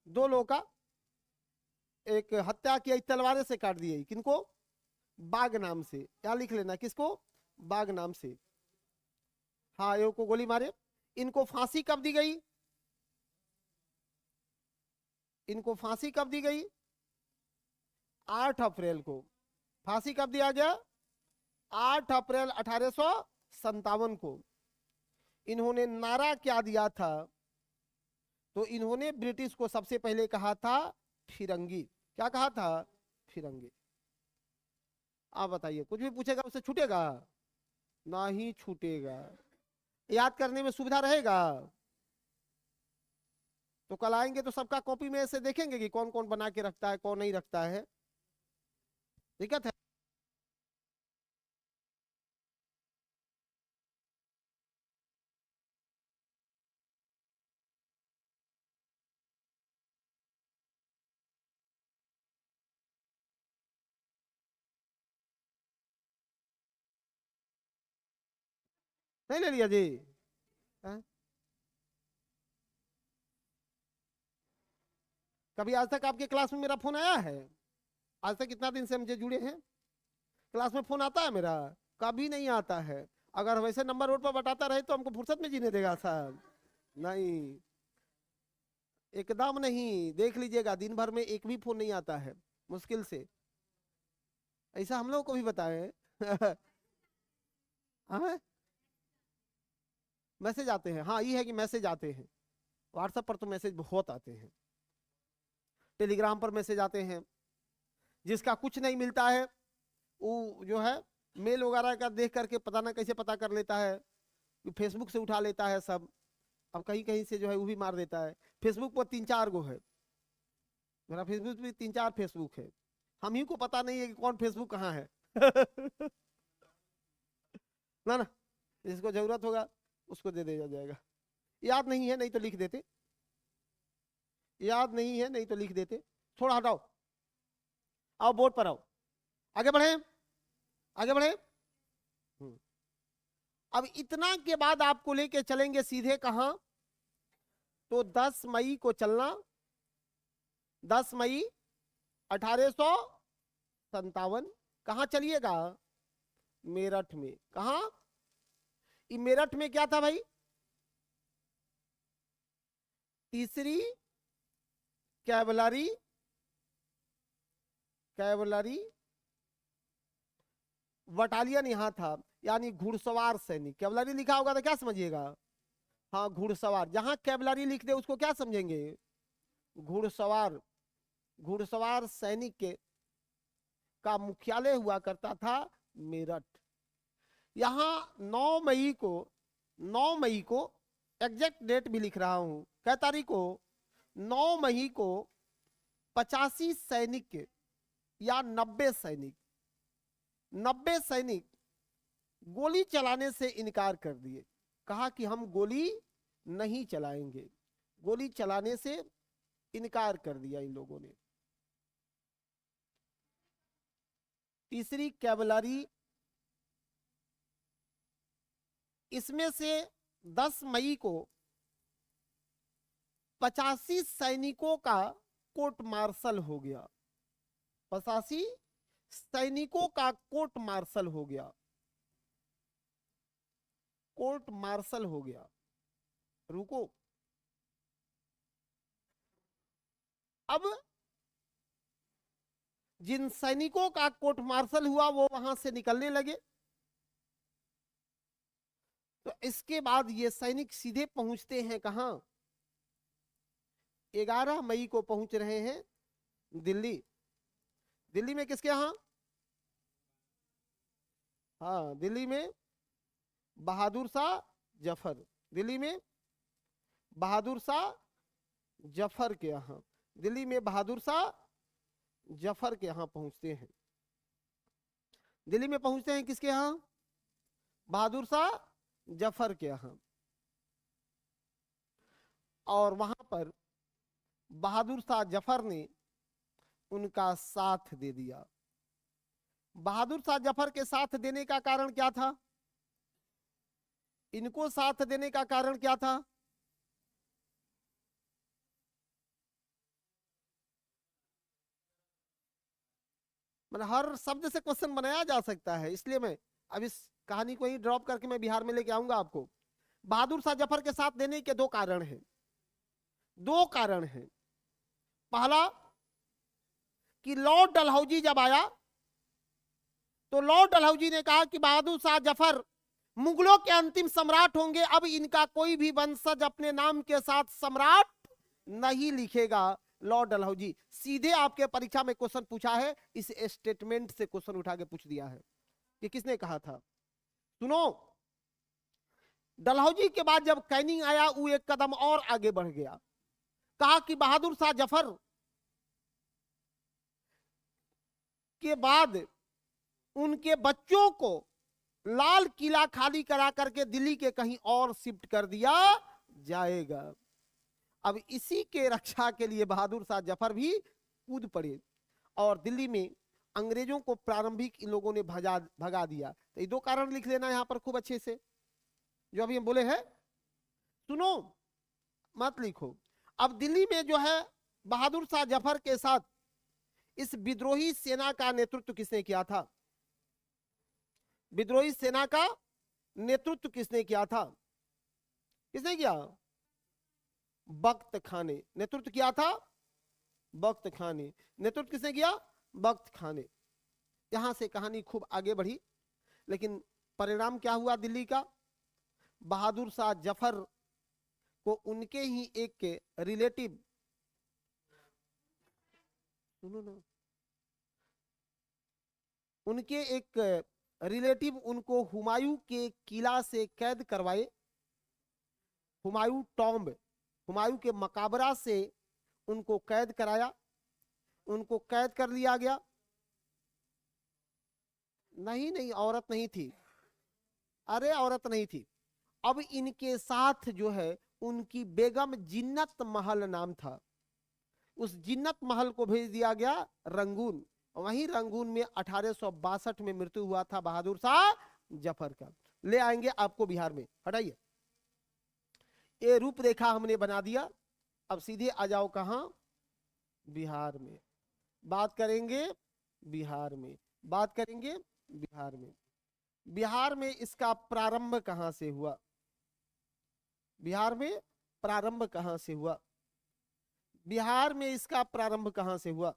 A: दो लोगों का एक हत्या किया, तलवार से काट दी, किनको, बाघ नाम से, क्या लिख लेना, किसको, बाघ नाम से। हाँ, एक को गोली मारे। इनको फांसी कब दी गई, इनको फांसी कब दी गई, 8 अप्रैल को। फांसी कब दिया गया, 8 अप्रैल 1857 को। इन्होंने नारा क्या दिया था, तो इन्होंने ब्रिटिश को सबसे पहले कहा था फिरंगी, क्या कहा था, फिरंगी। आप बताइए, कुछ भी पूछेगा उससे छूटेगा, ना ही छूटेगा, याद करने में सुविधा रहेगा। तो कल आएंगे तो सबका कॉपी में से देखेंगे कि कौन कौन बना के रखता है, कौन नहीं रखता है, दिक्कत है। नहीं ले लिया जी, हाँ? कभी आज तक आपके क्लास में मेरा फोन आया है, आज तक इतना दिन से हम जो जुड़े हैं, क्लास में फोन आता है मेरा, कभी नहीं आता है। अगर वैसे नंबर रोड पर बटाता रहे तो हमको फुर्सत में जीने देगा साहब, नहीं, एकदम नहीं। देख लीजिएगा, दिन भर में एक भी फोन नहीं आता है, मुश्किल से। ऐसा हम लोग को भी बताए। हाँ, मैसेज आते हैं, हाँ ये है कि मैसेज आते हैं। व्हाट्सएप पर तो मैसेज बहुत आते हैं, टेलीग्राम पर मैसेज आते हैं। जिसका कुछ नहीं मिलता है वो जो है मेल वगैरह का देख करके पता ना कैसे पता कर लेता है, फेसबुक से उठा लेता है सब। अब कहीं कहीं से जो है वो भी मार देता है। फेसबुक पर 3-4 गो है, मेरा फेसबुक भी 3-4 फेसबुक है, हम ही को पता नहीं है कि कौन फेसबुक कहाँ है। ना ना, जिसको जरूरत होगा उसको दे दिया जाएगा। याद नहीं है नहीं तो लिख देते, याद नहीं है नहीं तो लिख देते। थोड़ा हटाओ, आओ बोर्ड पर आओ, आगे बढ़े, आगे बढ़े। अब इतना के बाद आपको लेके चलेंगे सीधे कहां, तो 10 मई को चलना, 10 मई 1857। कहां चलिएगा, मेरठ में। कहां, ये मेरठ में क्या था भाई, तीसरी कैवलरी, कैवलरी बटालियन यहां था, यानी घुड़सवार सैनिक। कैवलरी लिखा होगा तो क्या समझिएगा, हाँ घुड़सवार। जहां कैवलरी लिख दे उसको क्या समझेंगे, घुड़सवार। घुड़सवार सैनिक के का मुख्यालय हुआ करता था मेरठ। यहां 9 मई को, 9 मई को, एग्जैक्ट डेट भी लिख रहा हूं, क्या तारीख को, 9 मई को 85 सैनिक या 90 सैनिक, 90 सैनिक गोली चलाने से इनकार कर दिए। कहा कि हम गोली नहीं चलाएंगे, गोली चलाने से इनकार कर दिया इन लोगों ने। तीसरी कैवलरी, इसमें से 10 मई को 85 सैनिकों का कोर्ट मार्शल हो गया, 85 सैनिकों का कोर्ट मार्शल हो गया, कोर्ट मार्शल हो गया। रुको, अब जिन सैनिकों का कोर्ट मार्शल हुआ वो वहां से निकलने लगे। तो इसके बाद ये सैनिक सीधे पहुंचते हैं कहां, 11 मई को पहुंच रहे हैं दिल्ली। दिल्ली में किसके यहां, हाँ दिल्ली में बहादुर शाह जफर, दिल्ली में बहादुर शाह जफर के यहां, दिल्ली में बहादुर शाह जफर के यहां पहुंचते हैं। दिल्ली में पहुंचते हैं किसके यहां, बहादुर शाह जफर के यहाँ, और वहां पर बहादुर शाह जफर ने उनका साथ दे दिया। बहादुर शाह जफर के साथ देने का कारण क्या था? इनको साथ देने का कारण क्या था? मतलब हर शब्द से क्वेश्चन बनाया जा सकता है, इसलिए मैं अब इस कहानी को ही ड्रॉप करके मैं बिहार में लेके आऊंगा आपको। बहादुर शाह जफर के साथ देने के दो कारण हैं, दो कारण हैं। पहला कि लॉर्ड डलहौजी जब आया तो लॉर्ड डलहौजी ने कहा कि बहादुर शाह जफर मुगलों के अंतिम सम्राट होंगे, अब इनका कोई भी वंशज अपने नाम के साथ सम्राट नहीं लिखेगा। लॉर्ड डलहौजी, सीधे आपके परीक्षा में क्वेश्चन पूछा है, इस स्टेटमेंट से क्वेश्चन उठा के पूछ दिया है कि किसने कहा था। सुनो, डलहौजी के बाद जब कैनिंग आया वो एक कदम और आगे बढ़ गया, कहा कि बहादुर शाह जफर के बाद उनके बच्चों को लाल किला खाली करा करके दिल्ली के कहीं और शिफ्ट कर दिया जाएगा। अब इसी के रक्षा के लिए बहादुर शाह जफर भी कूद पड़े और दिल्ली में अंग्रेजों को प्रारंभिक इन लोगों ने भगा दिया। तो ये दो कारण लिख लेना यहां पर खूब अच्छे से, जो अभी हम बोले हैं। सुनो, मत लिखो। अब दिल्ली में जो है बहादुर शाह जफर के साथ इस विद्रोही सेना का नेतृत्व किसने किया था? विद्रोही सेना का नेतृत्व किसने किया था? किसने किया? बख्त खान ने नेतृत्व किया था। बख्त खान ने नेतृत्व किसने किया? बख्त खान ने। यहां से कहानी खूब आगे बढ़ी, लेकिन परिणाम क्या हुआ दिल्ली का? बहादुर शाह जफर को उनके ही एक रिलेटिव, सुनो ना, उनके एक रिलेटिव उनको हुमायूं के किला से कैद करवाए। हुमायूं टॉम्ब, हुमायूं के मकबरा से उनको कैद कराया, उनको कैद कर लिया गया। नहीं नहीं, औरत नहीं थी, अरे औरत नहीं थी। अब इनके साथ जो है उनकी बेगम जिन्नत महल नाम था, उस जिन्नत महल को भेज दिया गया रंगून। वहीं रंगून में 1862 में मृत्यु हुआ था बहादुर शाह जफर का। ले आएंगे आपको बिहार में, हटाइए। ये रूपरेखा हमने बना दिया, अब सीधे आ जाओ कहां? बिहार में। बात करेंगे बिहार में, बात करेंगे बिहार में। बिहार में इसका प्रारंभ कहां से हुआ? बिहार में प्रारंभ कहां से हुआ? बिहार में इसका प्रारंभ कहां से हुआ?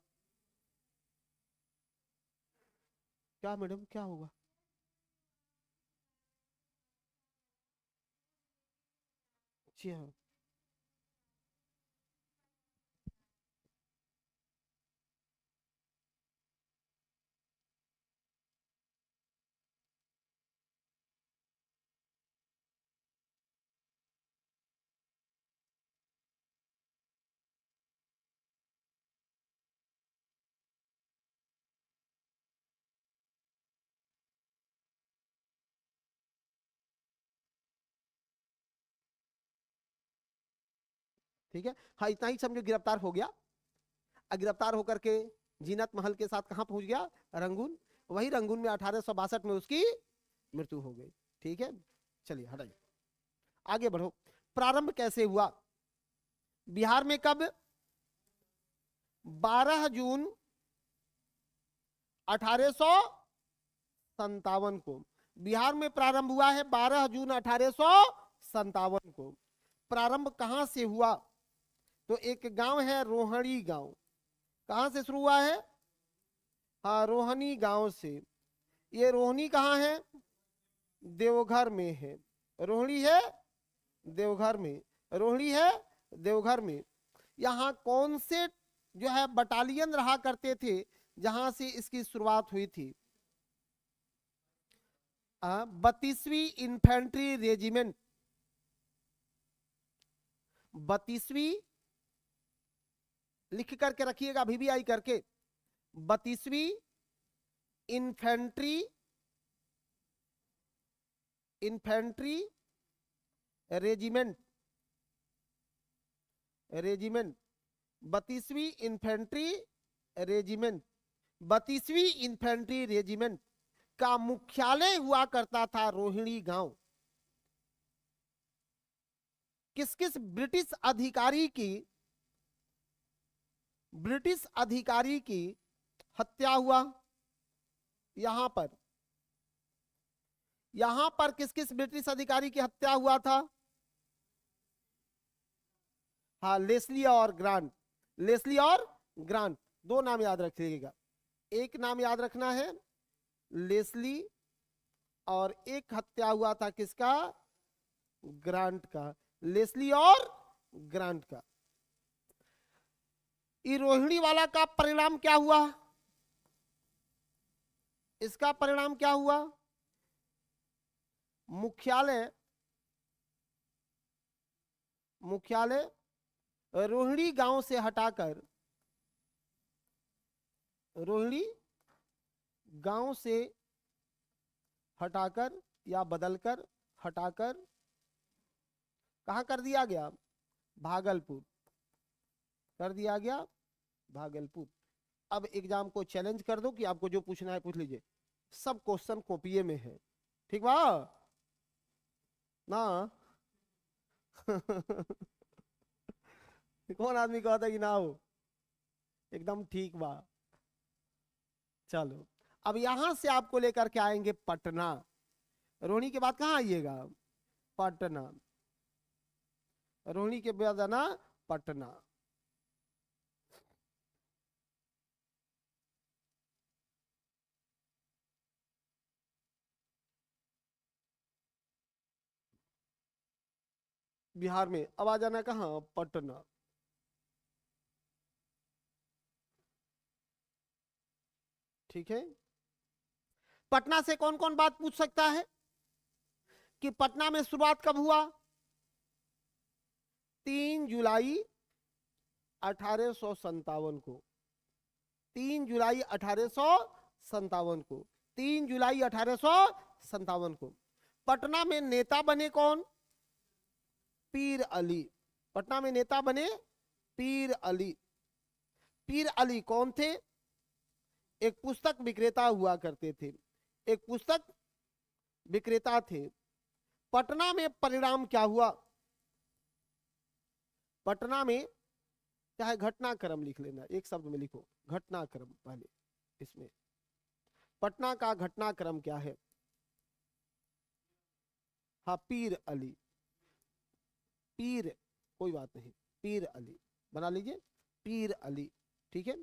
A: क्या मैडम, क्या होगा? जी हाँ, ठीक है। हाँ, इतना ही समझो, गिरफ्तार हो गया। गिरफ्तार होकर के जीनत महल के साथ कहां पहुंच गया? रंगून। वही रंगून में 1862 में उसकी मृत्यु हो गई। ठीक है, चलिए हटाइए, आगे बढ़ो। प्रारंभ कैसे हुआ बिहार में? कब? 12 जून 1857 को बिहार में प्रारंभ हुआ है। 12 जून 1857 को प्रारंभ कहां से हुआ? तो एक गांव है रोहणी गांव। कहां से शुरू हुआ है? हाँ, रोहनी गांव से। ये रोहनी कहां है? देवघर में है। रोहणी है देवघर में, रोहणी है देवघर में। यहाँ कौन से जो है बटालियन रहा करते थे जहां से इसकी शुरुआत हुई थी? 32वीं इन्फेंट्री रेजिमेंट। 32वीं लिख करके रखिएगा, VVI करके। 32वीं इन्फेंट्री इन्फेंट्री रेजिमेंट, रेजिमेंट 32वीं इन्फेंट्री रेजिमेंट, 32वीं इन्फेंट्री रेजिमेंट का मुख्यालय हुआ करता था रोहिणी गांव। किस किस ब्रिटिश अधिकारी की हत्या हुआ? यहां पर किस किस ब्रिटिश अधिकारी की हत्या हुआ था? हाँ, लेस्ली और ग्रांट, लेस्ली और ग्रांट, दो नाम याद रखिएगा। एक नाम याद रखना है लेस्ली, और एक हत्या हुआ था किसका? ग्रांट का, लेस्ली और ग्रांट का। ये रोहिणी वाला का परिणाम क्या हुआ? इसका परिणाम क्या हुआ? मुख्यालय रोहिणी गांव से हटाकर, रोहिणी गांव से हटाकर या बदलकर हटाकर कहां कर दिया गया? भागलपुर कर दिया गया, भागलपुर। अब एग्जाम को चैलेंज कर दो कि आपको जो पूछना है पूछ लीजिए, सब क्वेश्चन कॉपीए में है, ठीक बा ना? कौन आदमी कहता है कि ना हो? एकदम ठीक बा। चलो, अब यहां से आपको लेकर के आएंगे पटना। रोहिणी के बाद कहां आइएगा? पटना। रोहिणी के बाद आना पटना। बिहार में अब आ जाना कहां? पटना। ठीक है, पटना से कौन कौन बात पूछ सकता है कि पटना में शुरुआत कब हुआ? 3 जुलाई 1857 को, 3 जुलाई 1857 को, 3 जुलाई 1857 को। पटना में नेता बने कौन? पीर अली। पटना में नेता बने पीर अली। पीर अली कौन थे? एक पुस्तक विक्रेता हुआ करते थे, एक पुस्तक विक्रेता थे। पटना में परिणाम क्या हुआ? पटना में, चाहे घटनाक्रम लिख लेना, एक शब्द में लिखो घटनाक्रम पहले। इसमें पटना का घटनाक्रम क्या है? हाँ, पीर अली, पीर, कोई बात नहीं, पीर अली बना लीजिए, पीर अली। ठीक है,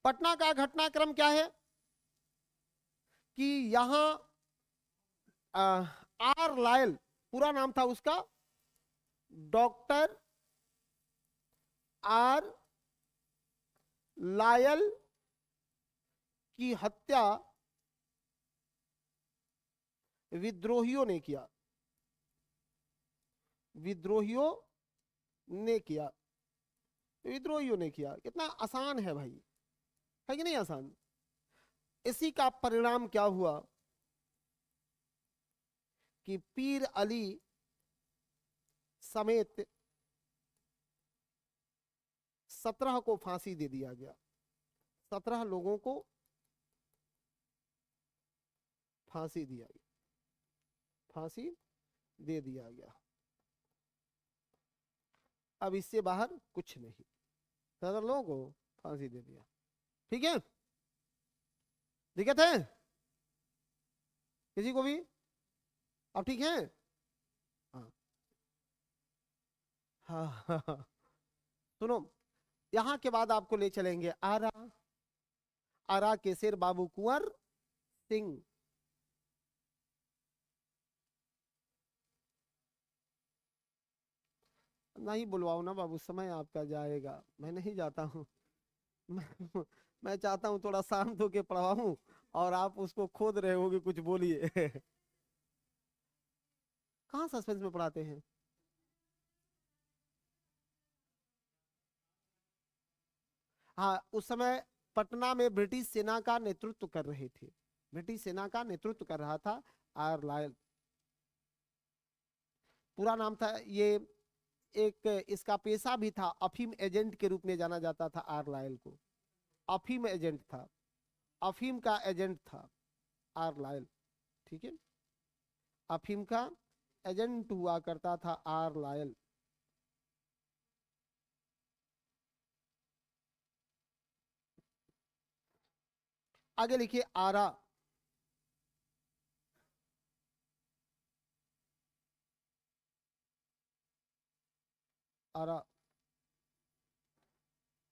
A: पटना का घटनाक्रम क्या है कि यहां आर लायल, पूरा नाम था उसका डॉक्टर आर लायल की हत्या विद्रोहियों ने किया, विद्रोहियों ने किया, विद्रोहियों ने किया। कितना आसान है भाई, है कि नहीं आसान? इसी का परिणाम क्या हुआ कि पीर अली समेत 17 को फांसी दे दिया गया, 17 लोगों को फांसी दिया गया, फांसी दे दिया गया। अब इससे बाहर कुछ नहीं, 17 लोगों को फांसी दे दिया। ठीक है, दिक्कत है किसी को भी? अब ठीक है? हाँ हाँ। सुनो, यहां के बाद आपको ले चलेंगे आरा, आरा के शेर बाबू कुंवर सिंह। नहीं बुलवाओ ना बाबू, समय आपका जाएगा, मैं नहीं जाता हूँ। मैं, मैं चाहता हूँ थोड़ा शांत होके पढ़ाऊं, और आप उसको खोद रहे होगे, कुछ बोलिए। कहाँ सस्पेंस में पढ़ाते हैं? हाँ, उस समय पटना में ब्रिटिश सेना का नेतृत्व कर रहे थे, ब्रिटिश सेना का नेतृत्व कर रहा था आर लायल। पूरा नाम था ये, एक इसका पेशा भी था, अफीम एजेंट के रूप में जाना जाता था आर्लाइल को। अफीम एजेंट था, अफीम का एजेंट था आर्लाइल, ठीक है, अफीम का एजेंट हुआ करता था आर्लाइल। आगे लिखिए आरा। आरा,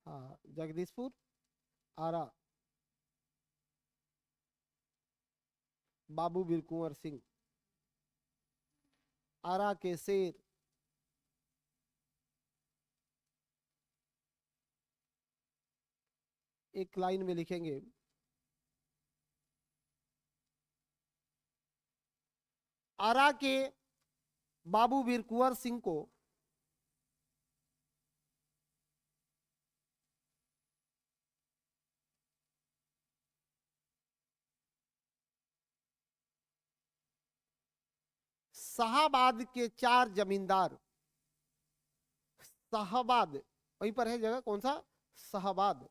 A: हाँ, जगदीशपुर, आरा, बाबू वीर कुंवर सिंह, आरा के शेर। एक लाइन में लिखेंगे, आरा के बाबू वीर कुंवर सिंह को शाहाबाद के 4 जमींदार, शाहाबाद वहीं पर है जगह, कौन सा, शाहाबाद,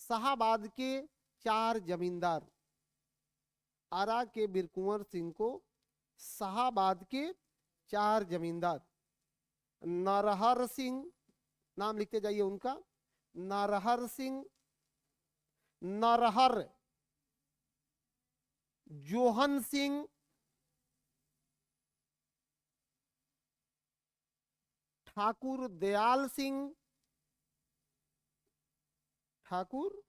A: शाहाबाद के 4 जमींदार, आरा के वीर कुंवर सिंह को शाहाबाद के 4 जमींदार, नरहर सिंह, नाम लिखते जाइए उनका, नरहर सिंह, नरहर, जोहन सिंह, ठाकुर दयाल सिंह, ठाकुर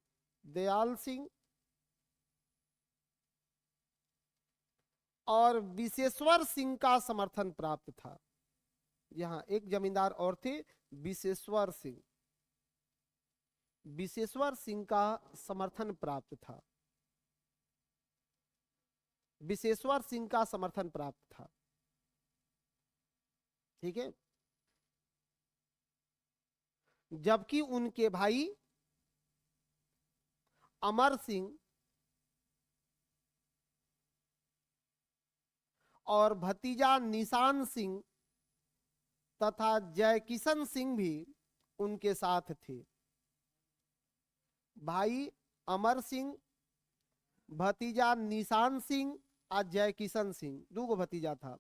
A: दयाल सिंह, और विशेश्वर सिंह का समर्थन प्राप्त था। यहां एक जमींदार और थे, विशेश्वर सिंह, विशेश्वर सिंह का समर्थन प्राप्त था, विशेश्वर सिंह का समर्थन प्राप्त था, ठीक है। जबकि उनके भाई अमर सिंह और भतीजा निशान सिंह तथा जय किशन सिंह भी उनके साथ थे। भाई अमर सिंह, भतीजा निशान सिंह और जय किशन सिंह, दो भतीजा था,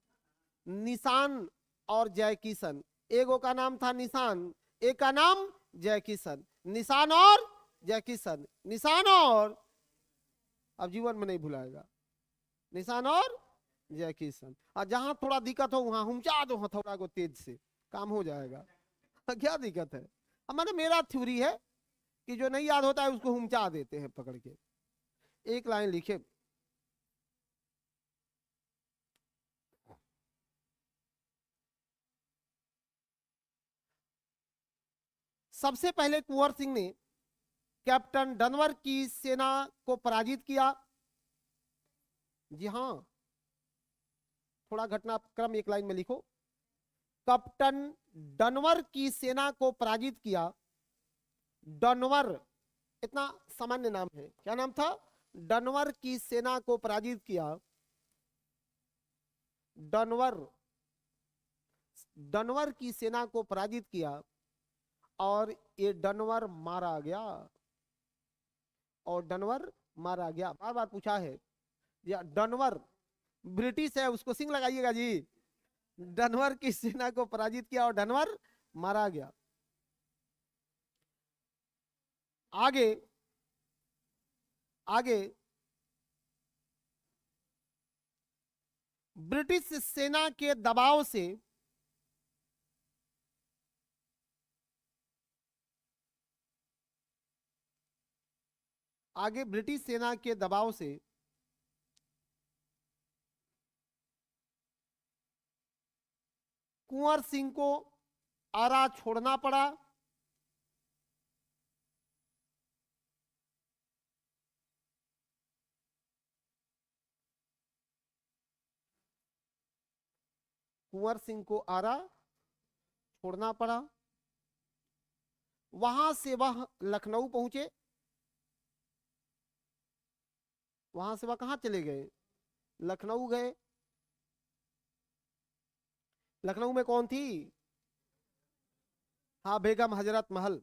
A: निशान और जय किशन, एगो का नाम था निशान, एक का नाम जय किशन, निशान और जय किशन, निशान और, अब जीवन में नहीं भुलाएगा, निशान और जय किशन। और जहां थोड़ा दिक्कत हो वहां हुमचा दो हथौड़ा को तेज से, काम हो जाएगा। क्या दिक्कत है, अब मैंने, मेरा थ्योरी है कि जो नहीं याद होता है उसको हुमचा देते हैं पकड़ के। एक लाइन लिखे, सबसे पहले कुंवर सिंह ने कैप्टन डनवर की सेना को पराजित किया। जी हाँ, थोड़ा घटनाक्रम एक लाइन में लिखो, कैप्टन डनवर की सेना को पराजित किया। डनवर इतना सामान्य नाम है, क्या नाम था, डनवर की सेना को पराजित किया। डनवर, डनवर की सेना को पराजित किया और ये डनवर मारा गया, और डनवर मारा गया। बार बार पूछा है, या डनवर ब्रिटिश है उसको सिंह लगाइएगा जी, डनवर की सेना को पराजित किया और डनवर मारा गया। आगे आगे ब्रिटिश सेना के दबाव से आगे ब्रिटिश सेना के दबाव से कुंवर सिंह को आरा छोड़ना पड़ा। कुंवर सिंह को आरा छोड़ना पड़ा। वहां से वह लखनऊ पहुंचे। वहां से वह कहां चले गए, लखनऊ गए। लखनऊ में कौन थी? हाँ, बेगम हजरत महल।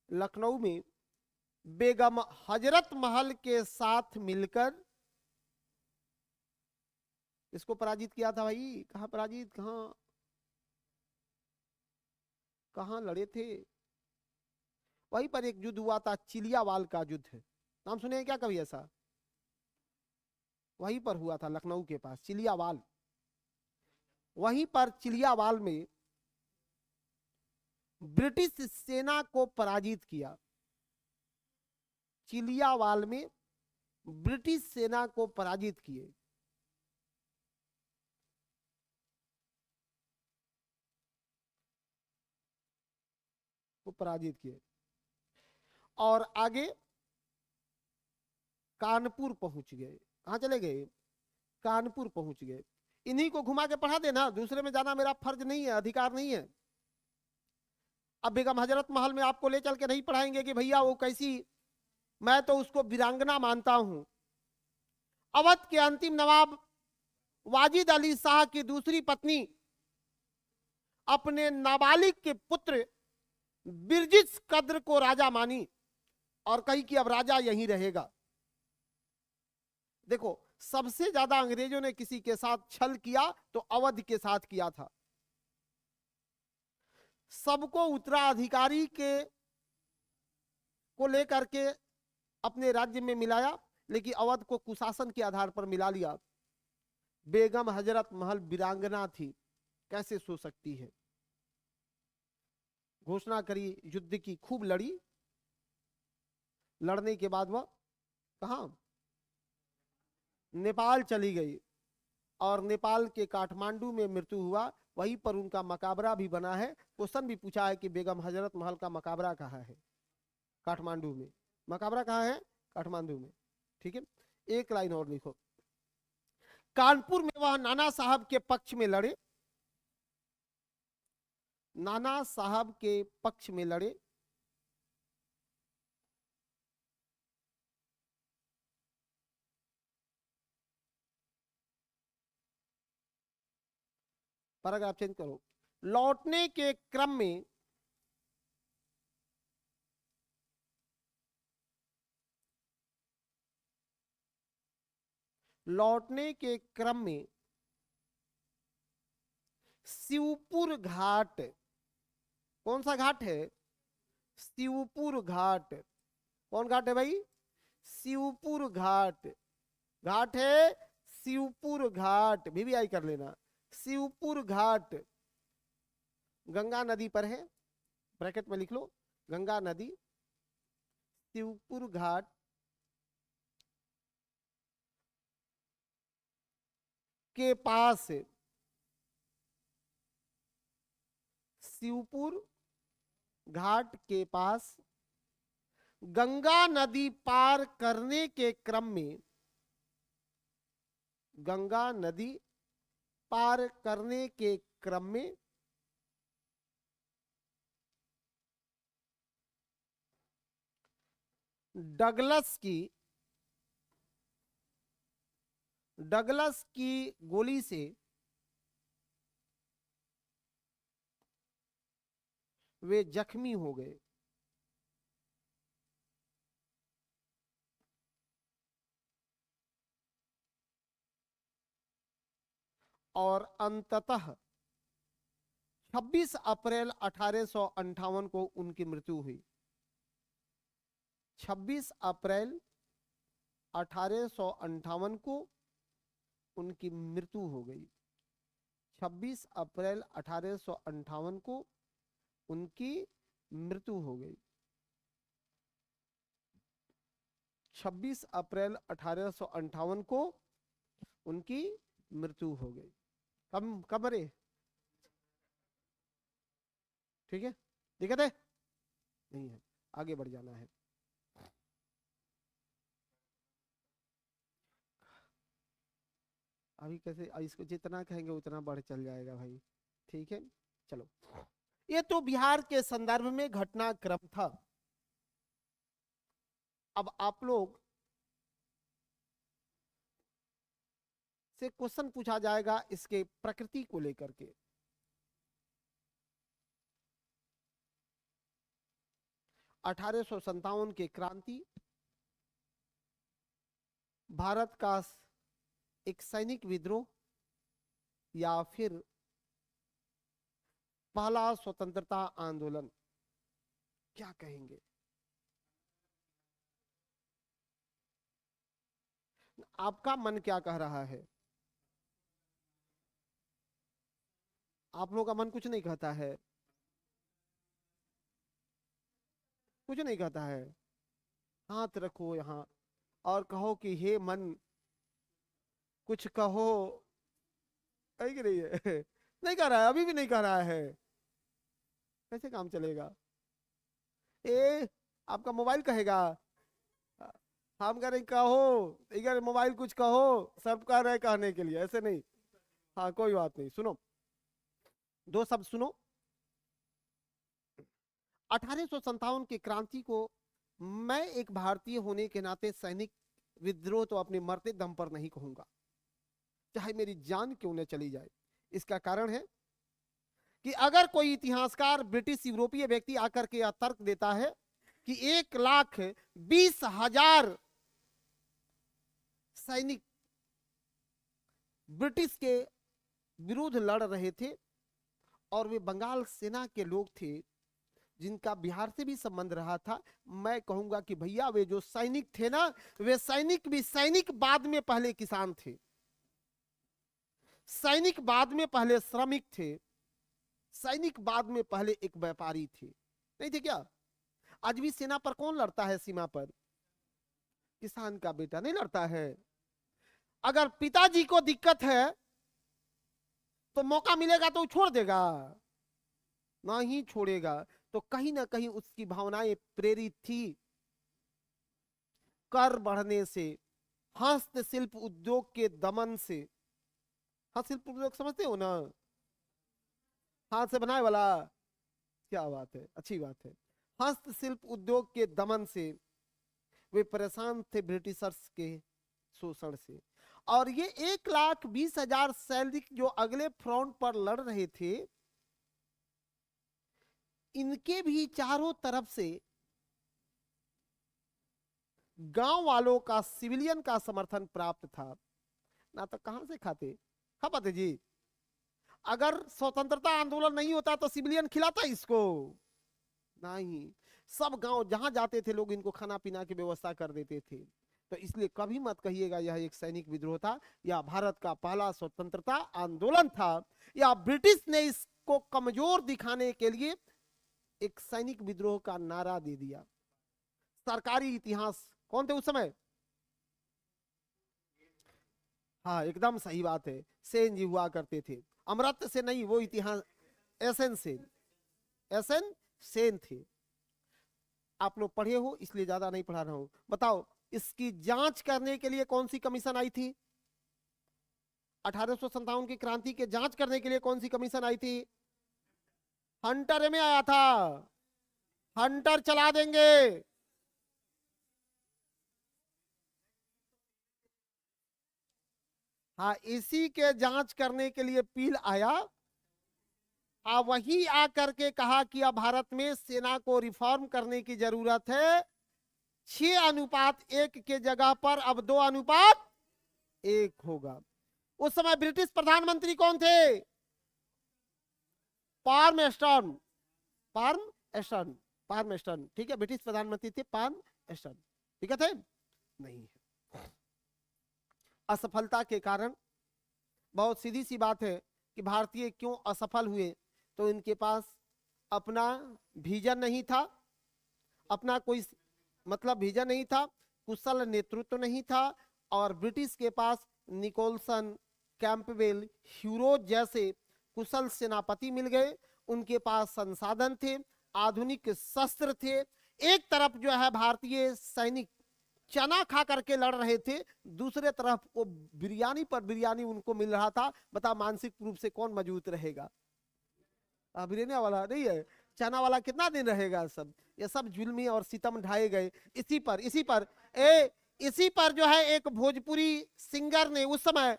A: लखनऊ में बेगम हजरत महल के साथ मिलकर इसको पराजित किया था भाई। कहाँ पराजित, कहाँ कहाँ लड़े थे? वहीं पर एक युद्ध हुआ था, चिलियावाल का युद्ध। नाम सुने हैं क्या कभी ऐसा? वहीं पर हुआ था, लखनऊ के पास चिलियावाल। वहीं पर चिलियावाल में ब्रिटिश सेना को पराजित किया। चिलियावाल में ब्रिटिश सेना को पराजित किए। वो पराजित किए और आगे कानपुर पहुंच गए। कहां चले गए? कानपुर पहुंच गए। इन्हीं को घुमा के पढ़ा देना, दूसरे में जाना मेरा फर्ज नहीं है, अधिकार नहीं है। अब बेगम हजरत महल में आपको ले चल के नहीं पढ़ाएंगे कि भैया वो कैसी, मैं तो उसको वीरांगना मानता हूं। अवध के अंतिम नवाब वाजिद अली शाह की दूसरी पत्नी अपने नाबालिग के पुत्र बिरजिस कद्र को राजा मानी और कही कि अब राजा यहीं रहेगा। देखो, सबसे ज्यादा अंग्रेजों ने किसी के साथ छल किया तो अवध के साथ किया था। सबको उत्तराधिकारी के को लेकर के अपने राज्य में मिलाया, लेकिन अवध को कुशासन के आधार पर मिला लिया। बेगम हजरत महल वीरांगना थी, कैसे सो सकती है? घोषणा करी युद्ध की, खूब लड़ी। लड़ने के बाद वह कहां? नेपाल चली गई और नेपाल के काठमांडू में मृत्यु हुआ। वहीं पर उनका मकाबरा भी बना है। क्वेश्चन भी पूछा है कि बेगम हजरत महल का मकाबरा कहाँ है? काठमांडू में। मकाबरा कहाँ है? काठमांडू में। ठीक है, एक लाइन और लिखो। कानपुर में वह नाना साहब के पक्ष में लड़े। नाना साहब के पक्ष में लड़े। पैराग्राफ चेंज करो। लौटने के क्रम में शिवपुर घाट, कौन सा घाट है? शिवपुर घाट। कौन घाट है भाई? शिवपुर घाट। घाट है शिवपुर घाट, VVI कर लेना। शिवपुर घाट गंगा नदी पर है, ब्रैकेट में लिख लो, गंगा नदी। शिवपुर घाट के पास, शिवपुर घाट के पास गंगा नदी पार करने के क्रम में, गंगा नदी पार करने के क्रम में डगलस की गोली से वे जख्मी हो गए। और अंततः 26 अप्रैल 1858 को उनकी मृत्यु हुई। 26 अप्रैल 1858 को उनकी मृत्यु हो गई। 26 अप्रैल 1858 को उनकी मृत्यु हो गई। 26 अप्रैल 1858 को उनकी मृत्यु हो गई। कब मरे? ठीक है, दिक्कत है नहीं है, आगे बढ़ जाना है। अभी कैसे, इसको जितना कहेंगे उतना बढ़ चल जाएगा भाई। ठीक है, चलो। ये तो बिहार के संदर्भ में घटनाक्रम था। अब आप लोग से क्वेश्चन पूछा जाएगा इसके प्रकृति को लेकर के। अठारह की क्रांति भारत का एक सैनिक विद्रोह या फिर पहला स्वतंत्रता आंदोलन, क्या कहेंगे? आपका मन क्या कह रहा है? आप लोगों का मन कुछ नहीं कहता है, कुछ नहीं कहता है। हाथ रखो यहाँ और कहो कि हे मन कुछ कहो, है कि नहीं है? नहीं कह रहा है, अभी भी नहीं कह रहा है, कैसे काम चलेगा? आपका मोबाइल कहेगा, हम कह रहे कहो, इधर मोबाइल कुछ कहो, सब कह रहे कहने के लिए, ऐसे नहीं। हाँ कोई बात नहीं, सुनो दो शब्द सुनो। 1857 की क्रांति को मैं एक भारतीय होने के नाते सैनिक विद्रोह तो अपने मरते दम पर नहीं कहूंगा, चाहे मेरी जान क्यों न चली जाए। इसका कारण है कि अगर कोई इतिहासकार ब्रिटिश यूरोपीय व्यक्ति आकर के यह तर्क देता है कि 1,20,000 सैनिक ब्रिटिश के विरुद्ध लड़ रहे थे और वे बंगाल सेना के लोग थे जिनका बिहार से भी संबंध रहा था, मैं कहूंगा कि भैया वे जो सैनिक थे ना, वे सैनिक भी सैनिक बाद में पहले किसान थे, सैनिक बाद में पहले श्रमिक थे, सैनिक बाद में पहले एक व्यापारी थे, नहीं थे क्या? आज भी सेना पर कौन लड़ता है? सीमा पर किसान का बेटा नहीं लड़ता है। अगर पिताजी को दिक्कत है तो मौका मिलेगा तो छोड़ देगा? नहीं छोड़ेगा। तो कहीं ना कहीं उसकी भावनाएं प्रेरित थी कर बढ़ने से, हस्तशिल्प उद्योग के दमन से। हस्तशिल्प उद्योग समझते हो ना, हाथ से बनाए वाला, क्या बात है, अच्छी बात है। हस्तशिल्प उद्योग के दमन से वे परेशान थे ब्रिटिशर्स के शोषण से। और ये 1,20,000 सैनिक जो अगले फ्रंट पर लड़ रहे थे, इनके भी चारों तरफ से गांव वालों का, सिविलियन का समर्थन प्राप्त था, ना तो कहां से खाते? खा पाते जी? अगर स्वतंत्रता आंदोलन नहीं होता तो सिविलियन खिलाता इसको? नहीं। सब गांव जहां जाते थे लोग इनको खाना पीना की व्यवस्था कर देते थे। तो इसलिए कभी मत कहिएगा यह एक सैनिक विद्रोह था या भारत का पहला स्वतंत्रता आंदोलन था, या ब्रिटिश ने इसको कमजोर दिखाने के लिए एक सैनिक विद्रोह का नारा दे दिया। सरकारी इतिहास कौन थे उस समय? हाँ एकदम सही बात है, सेन जी हुआ करते थे। अमृत से नहीं, वो इतिहास एसएन सेन, एसएन सेन थे। आप लोग पढ़े हो इसलिए ज्यादा नहीं पढ़ा रहा हूं। बताओ इसकी जांच करने के लिए कौन सी कमीशन आई थी? 1857 की क्रांति के जांच करने के लिए कौन सी कमीशन आई थी? हंटर में आया था। हंटर चला देंगे। हाँ इसी के जांच करने के लिए पील आया। वही आकर के कहा कि अब भारत में सेना को रिफॉर्म करने की जरूरत है। 6:1 के जगह पर अब 2:1 होगा। उस समय ब्रिटिश प्रधानमंत्री कौन थे? पार्मेस्टन। पार्मेस्टन, पार्मेस्टन, ठीक है, ब्रिटिश प्रधानमंत्री थे पार्मेस्टन, ठीक है थे? नहीं है। असफलता के कारण, बहुत सीधी सी बात है कि भारतीय क्यों असफल हुए, तो इनके पास अपना विजन नहीं था, अपना कोई मतलब विजन नहीं था, कुशल नेतृत्व नहीं था, और ब्रिटिश के पास निकोलसन, कैंपबेल, ह्यूरो जैसे कुशल सेनापति मिल गए। उनके पास संसाधन थे, आधुनिक शस्त्र थे। एक तरफ जो है भारतीय सैनिक चना खा करके लड़ रहे थे, दूसरे तरफ वो बिरयानी पर बिरयानी उनको मिल रहा था। बता मानसिक रूप से कौन मजबूत रहेगा? बिरयानी वाला नहीं है, चना वाला कितना दिन रहेगा? सब ये सब जुल्मी और सितम ढाए गए इसी पर जो है एक भोजपुरी सिंगर ने उस समय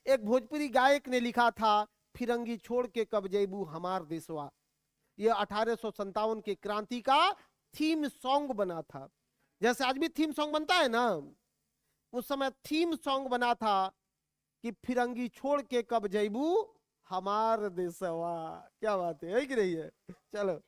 A: एक भोजपुरी गायक ने लिखा था, फिरंगी छोड़ के कब जैबू हमार देशवा। ये 1857 के क्रांति का थीम सॉन्ग बना था। जैसे आज भी थीम सॉन्ग बनता है ना, उस समय थीम सॉन्ग बना था कि फिरंगी छोड़ के कब जैबू हमार देशवा। क्या बात है कि नहीं है? चलो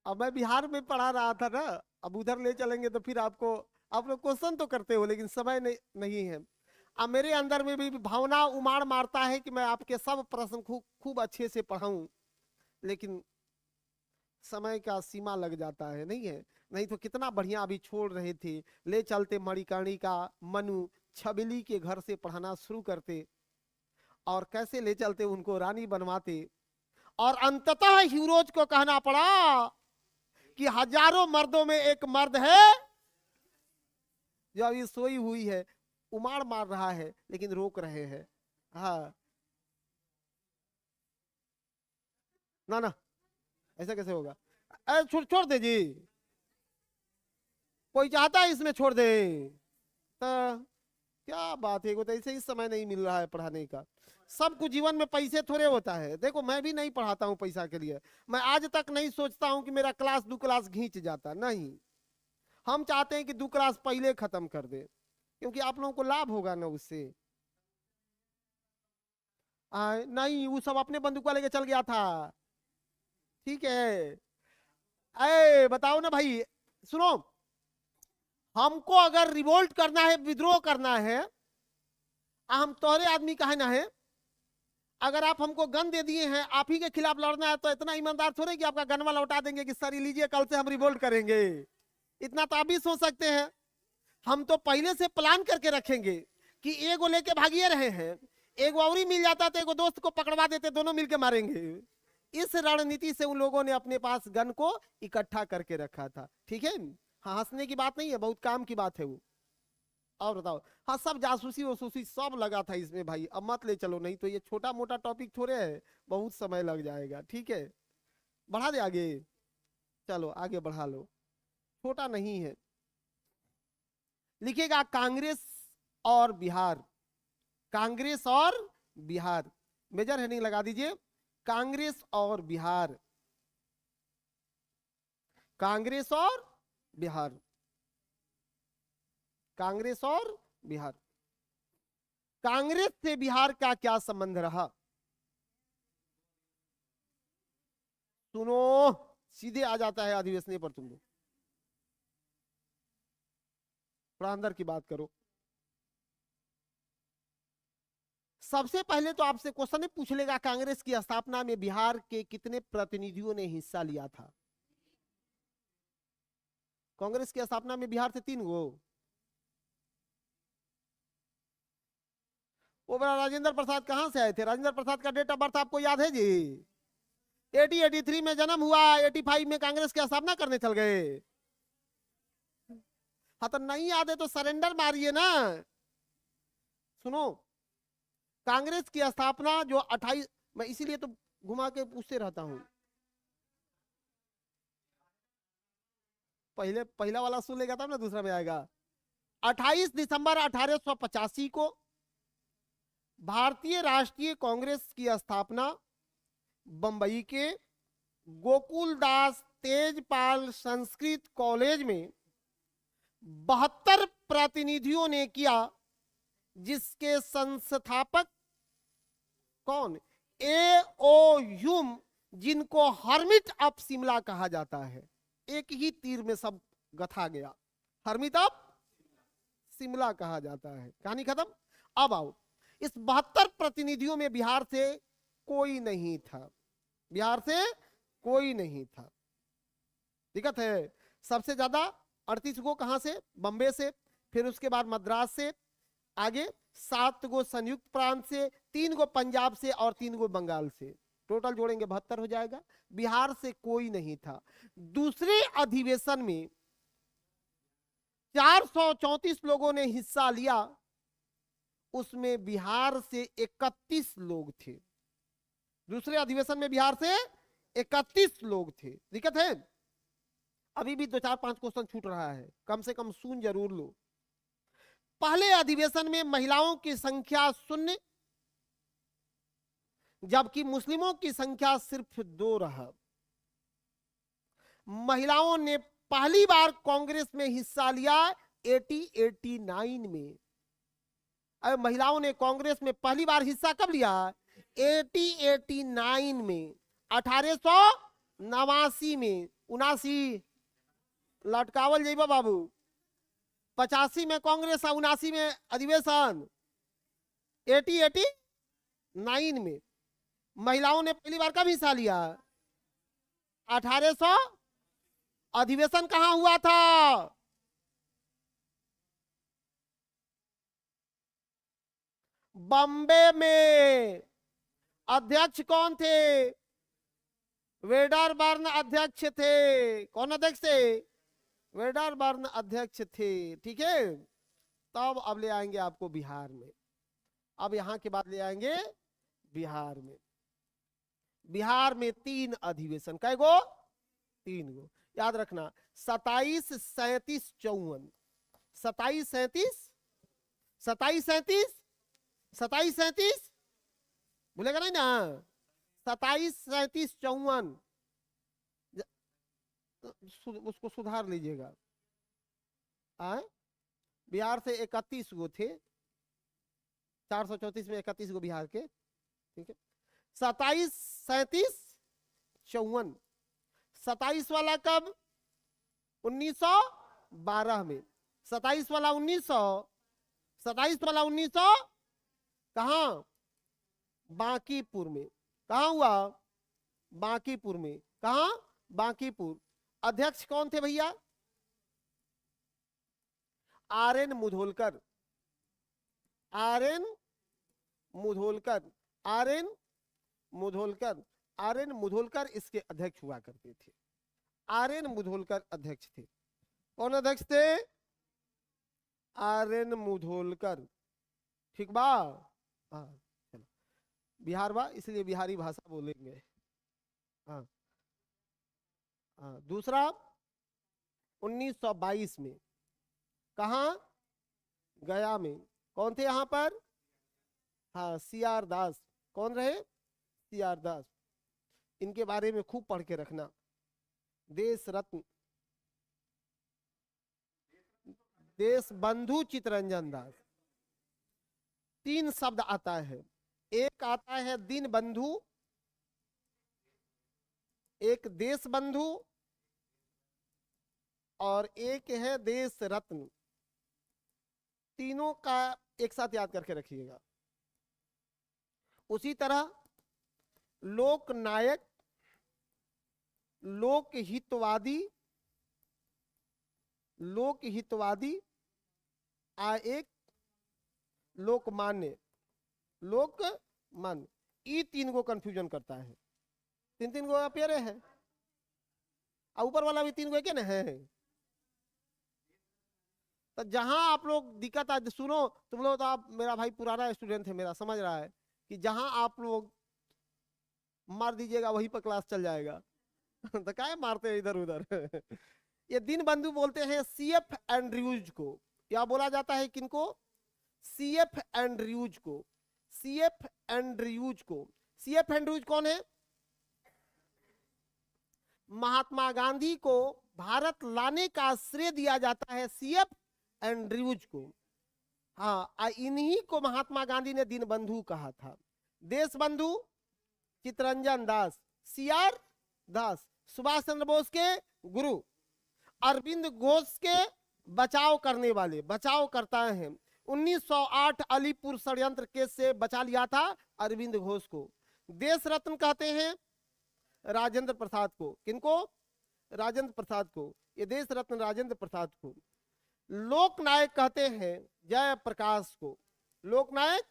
A: अब मैं बिहार में पढ़ा रहा था ना, अब उधर ले चलेंगे तो फिर आपको, आप लोग क्वेश्चन तो करते हो लेकिन समय नहीं है। अब मेरे अंदर में भी भावना उमाड़ मारता है कि मैं आपके सब प्रश्न खूब खूब अच्छे से पढ़ाऊं, लेकिन समय का सीमा लग जाता है, नहीं है? नहीं तो कितना बढ़िया अभी छोड़ रहे थे, ले चलते मणिकर्णिका मनु छबिली के घर से पढ़ाना शुरू करते, और कैसे ले चलते उनको रानी बनवाते, और अंततः हीरोज को कहना पड़ा कि हजारों मर्दों में एक मर्द है जो अभी सोई हुई है, उमाड़ मार रहा है लेकिन रोक रहे हैं। हाँ ना ना, ऐसा कैसे होगा? छोड़ छोड़ दे जी, कोई चाहता है इसमें छोड़ दे तो? क्या बात है, को तो ऐसे ही समय नहीं मिल रहा है पढ़ाने का। सबको जीवन में पैसे थोड़े होता है। देखो मैं भी नहीं पढ़ाता हूँ पैसा के लिए, मैं आज तक नहीं सोचता हूँ कि मेरा क्लास 2 क्लास घींच जाता, नहीं। हम चाहते हैं कि 2 क्लास पहले खत्म कर दे, क्योंकि आप लोगों को लाभ होगा ना उससे। नहीं, वो सब अपने बंदूक लेके चल गया था। ठीक है, बताओ ना भाई, सुनो, हमको अगर रिवोल्ट करना है, विद्रोह करना है, हम तोहरे आदमी का है ना है, अगर आप हमको गन दे दिए हैं, आप ही के खिलाफ लड़ना है, तो इतना ईमानदार थोड़े कि आपका गनवा लौटा देंगे कि सर लीजिए कल से हम रिवोल्ट करेंगे। इतना तो आप भी सोच सकते हैं। हम तो पहले से प्लान करके रखेंगे कि एगो लेके भागिए रहे हैं, एगो और ही मिल जाता तो एगो दोस्त को पकड़वा देते, दोनों मिलके मारेंगे। इस रणनीति से उन लोगों ने अपने पास गन को इकट्ठा करके रखा था। ठीक है, हाँ हंसने की बात नहीं है, बहुत काम की बात है वो। और बताओ, हाँ सब जासूसी वसूसी सब लगा था इसमें भाई। अब मत ले चलो, नहीं तो ये छोटा मोटा टॉपिक थोड़े है, बहुत समय लग जाएगा। ठीक है, बढ़ा दे आगे, चलो आगे बढ़ा लो, छोटा नहीं है। लिखेगा कांग्रेस और बिहार, कांग्रेस और बिहार, मेजर हेडिंग लगा दीजिए, कांग्रेस और बिहार, कांग्रेस और बिहार, कांग्रेस और बिहार। कांग्रेस से बिहार का क्या संबंध रहा? सुनो, सीधे आ जाता है अधिवेशन पर, तुम लोग थोड़ा अंदर की बात करो। सबसे पहले तो आपसे क्वेश्चन ही पूछ लेगा, कांग्रेस की स्थापना में बिहार के कितने प्रतिनिधियों ने हिस्सा लिया था? कांग्रेस की स्थापना में बिहार से 3 गो। वो बड़ा राजेंद्र प्रसाद कहां से आए थे? राजेंद्र प्रसाद का डेट ऑफ बर्थ आपको याद है जी? 83 में जन्म हुआ, 85 में कांग्रेस की स्थापना करने चल गए। हाँ तो नहीं याद है तो सरेंडर मारिए ना। सुनो, कांग्रेस की स्थापना जो 28, मैं इसीलिए तो घुमा के पूछते रहता हूं, पहले पहला वाला सुन लेगा तब ना दूसरा में आएगा। 28 दिसंबर 1885 को भारतीय राष्ट्रीय कांग्रेस की स्थापना बंबई के गोकुलदास तेजपाल संस्कृत कॉलेज में 72 प्रतिनिधियों ने किया, जिसके संस्थापक कौन? ए ओ ह्यूम, जिनको हर्मिट ऑफ शिमला कहा जाता है। एक ही तीर में सब गथा गया, हर्मिट ऑफ शिमला कहा जाता है। कहानी खत्म। अब आओ, इस 72 प्रतिनिधियों में बिहार से कोई नहीं था, बिहार से कोई नहीं था। दिक्कत है। सबसे ज्यादा 38 गो कहां से? बंबई से, फिर उसके बाद मद्रास से, आगे 7 गो संयुक्त प्रांत से, 3 गो पंजाब से और 3 गो बंगाल से, टोटल जोड़ेंगे 72 हो जाएगा। बिहार से कोई नहीं था। दूसरे अधिवेशन में 434 लोगों ने हिस्सा लिया, उसमें बिहार से 31 लोग थे। दूसरे अधिवेशन में बिहार से 31 लोग थे। दिक्कत है, अभी भी 2 4 5 क्वेश्चन छूट रहा है, कम से कम सुन जरूर लो। पहले अधिवेशन में महिलाओं की संख्या 0, जबकि मुस्लिमों की संख्या सिर्फ 2 रहा। महिलाओं ने पहली बार कांग्रेस में हिस्सा लिया 89 में। अब महिलाओं ने कांग्रेस में पहली बार हिस्सा कब लिया? 89 में, 1889 में, 79 लटकावल जइबा बाबू। 85 में कांग्रेस, 79 में अधिवेशन। 89 में महिलाओं ने पहली बार कब हिस्सा लिया? 1800। अधिवेशन कहां हुआ था? बॉम्बे में। अध्यक्ष कौन थे? वेडरबर्न अध्यक्ष थे। कौन अध्यक्ष थे? वेडरबर्न अध्यक्ष थे। ठीक है, तब अब ले आएंगे आपको बिहार में। अब यहां के बाद ले आएंगे बिहार में। बिहार में 3 अधिवेशन, कै गो? 3 गो। याद रखना, 27 37 54। 27 37 27 37 27 37, भूलेगा नहीं ना? 27 37 54 उसको सुधार लीजिएगा। बिहार से 31 गो थे, 434 में 31 गो बिहार के। ठीक है, 27 37 54। 27 वाला कब? 1912 में। 27 वाला 1900, 27 वाला 1900 कहां? बांकीपुर में। कहां हुआ? बांकीपुर में। कहां? बांकीपुर। अध्यक्ष कौन थे भैया? RN. Mudholkar. RN. Mudholkar. RN. Mudholkar. RN. Mudholkar इसके अध्यक्ष हुआ करते थे। आर.एन. मुधोलकर अध्यक्ष थे। कौन अध्यक्ष थे? आर.एन. मुधोलकर। ठीक बा? हाँ, चलो बिहार बा, इसलिए बिहारी भाषा बोलेंगे। हाँ हाँ। दूसरा 1922 में। कहा? गया में। कौन थे यहां पर? हाँ, सी.आर. दास। कौन रहे? सी.आर. दास। इनके बारे में खूब पढ़ के रखना। देश रत्न, देश बंधु चित्तरंजन दास। 3 शब्द आता है। एक आता है दीन बंधु, एक देश बंधु, और एक है देश रत्न। तीनों का एक साथ याद करके रखिएगा। उसी तरह लोक नायक, लोकहितवादी, लोकहितवादी, एक लोकमान्य। लोकमान्य, ये 3 को कंफ्यूजन करता है। 3 गो प्यारे है, और ऊपर वाला भी 3 गो क्या ना है। तो जहां आप लोग दिक्कत आज सुनो, तुम लोग तो आप मेरा भाई पुराना स्टूडेंट है, मेरा समझ रहा है कि जहां आप लोग मार दीजिएगा वहीं पर क्लास चल जाएगा। तो क्या मारते हैं इधर उधर। ये दिन बंधु बोलते हैं C.F. एंड्रयूज को। या बोला जाता है किनको? C.F. एंड्रयूज को। C.F. एंड्रयूज को। C.F. एंड्रयूज कौन है? महात्मा गांधी को भारत लाने का श्रेय दिया जाता है C.F. एंड्रयूज को। हाँ, इन्हीं को महात्मा गांधी ने दीन बंधु कहा था। देश बंधु चित्तरंजन दास, सी.आर. दास, सुभाष चंद्र बोस के गुरु, अरविंद घोष के बचाव करने वाले, बचाव करता है। 1908 अलीपुर षड्यंत्र केस से बचा लिया था अरविंद घोष को। देश रत्न कहते हैं राजेंद्र प्रसाद को। किनको? राजेंद्र प्रसाद को। ये देश रत्न राजेंद्र प्रसाद को। लोकनायक कहते हैं जयप्रकाश को। लोकनायक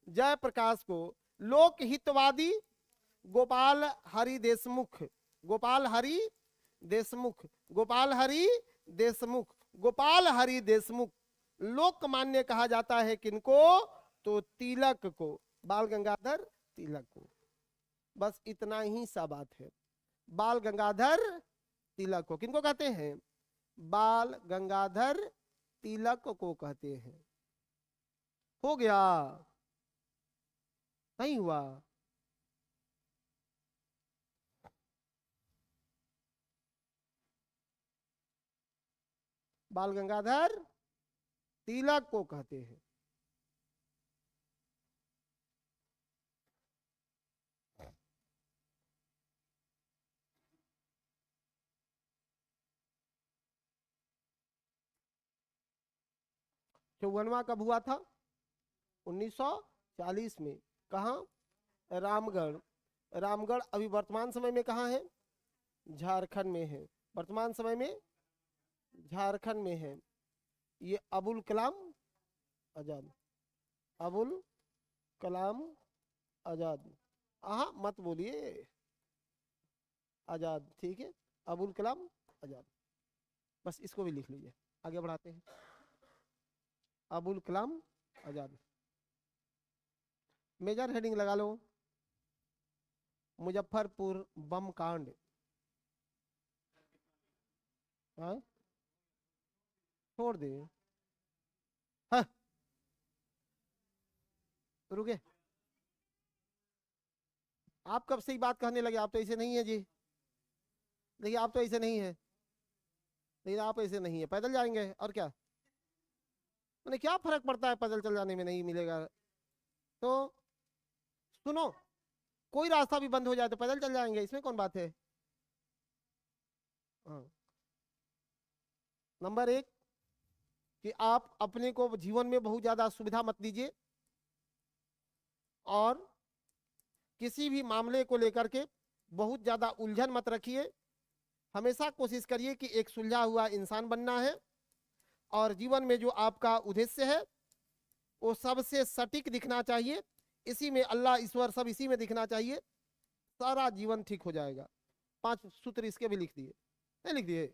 A: जयप्रकाश को। लोकहितवादी गोपाल हरि देशमुख। गोपाल हरि देशमुख। गोपाल हरि देशमुख। गोपाल हरि देशमुख। लोकमान्य कहा जाता है किनको? तो तिलक को, बाल गंगाधर तिलक को। बस इतना ही सा बात है। बाल गंगाधर तिलक को किनको कहते हैं? बाल गंगाधर तिलक को कहते हैं। हो गया? नहीं हुआ? बाल गंगाधर तिलक को कहते हैं। चौवनवा कब हुआ था? 1940 में। कहा? रामगढ़। रामगढ़ अभी वर्तमान समय में कहाँ है? झारखंड में है। वर्तमान समय में झारखंड में है। ये अबुल कलाम आजाद, अबुल कलाम आजाद। हाँ मत बोलिए आजाद, ठीक है, अबुल कलाम आजाद। बस इसको भी लिख लीजिए, आगे बढ़ाते हैं। अबुल कलाम आजाद, मेजर हेडिंग लगा लो, मुजफ्फरपुर बम कांड। हाँ छोड़ दे, हाँ रुके। आप कब से ही बात कहने लगे? आप तो ऐसे नहीं है जी। देखिए आप तो ऐसे नहीं है, लेकिन आप ऐसे नहीं है। पैदल जाएंगे और क्या, मैंने क्या फर्क पड़ता है पैदल चल जाने में, नहीं मिलेगा तो सुनो, कोई रास्ता भी बंद हो जाए तो पैदल चल जाएंगे, इसमें कौन बात है। हाँ। नंबर एक कि आप अपने को जीवन में बहुत ज्यादा सुविधा मत दीजिए और किसी भी मामले को लेकर के बहुत ज्यादा उलझन मत रखिए। हमेशा कोशिश करिए कि एक सुलझा हुआ इंसान बनना है और जीवन में जो आपका उद्देश्य है वो सबसे सटीक दिखना चाहिए। इसी में अल्लाह ईश्वर सब इसी में दिखना चाहिए, सारा जीवन ठीक हो जाएगा। 5 सूत्र इसके भी लिख दिए, नहीं लिख दिए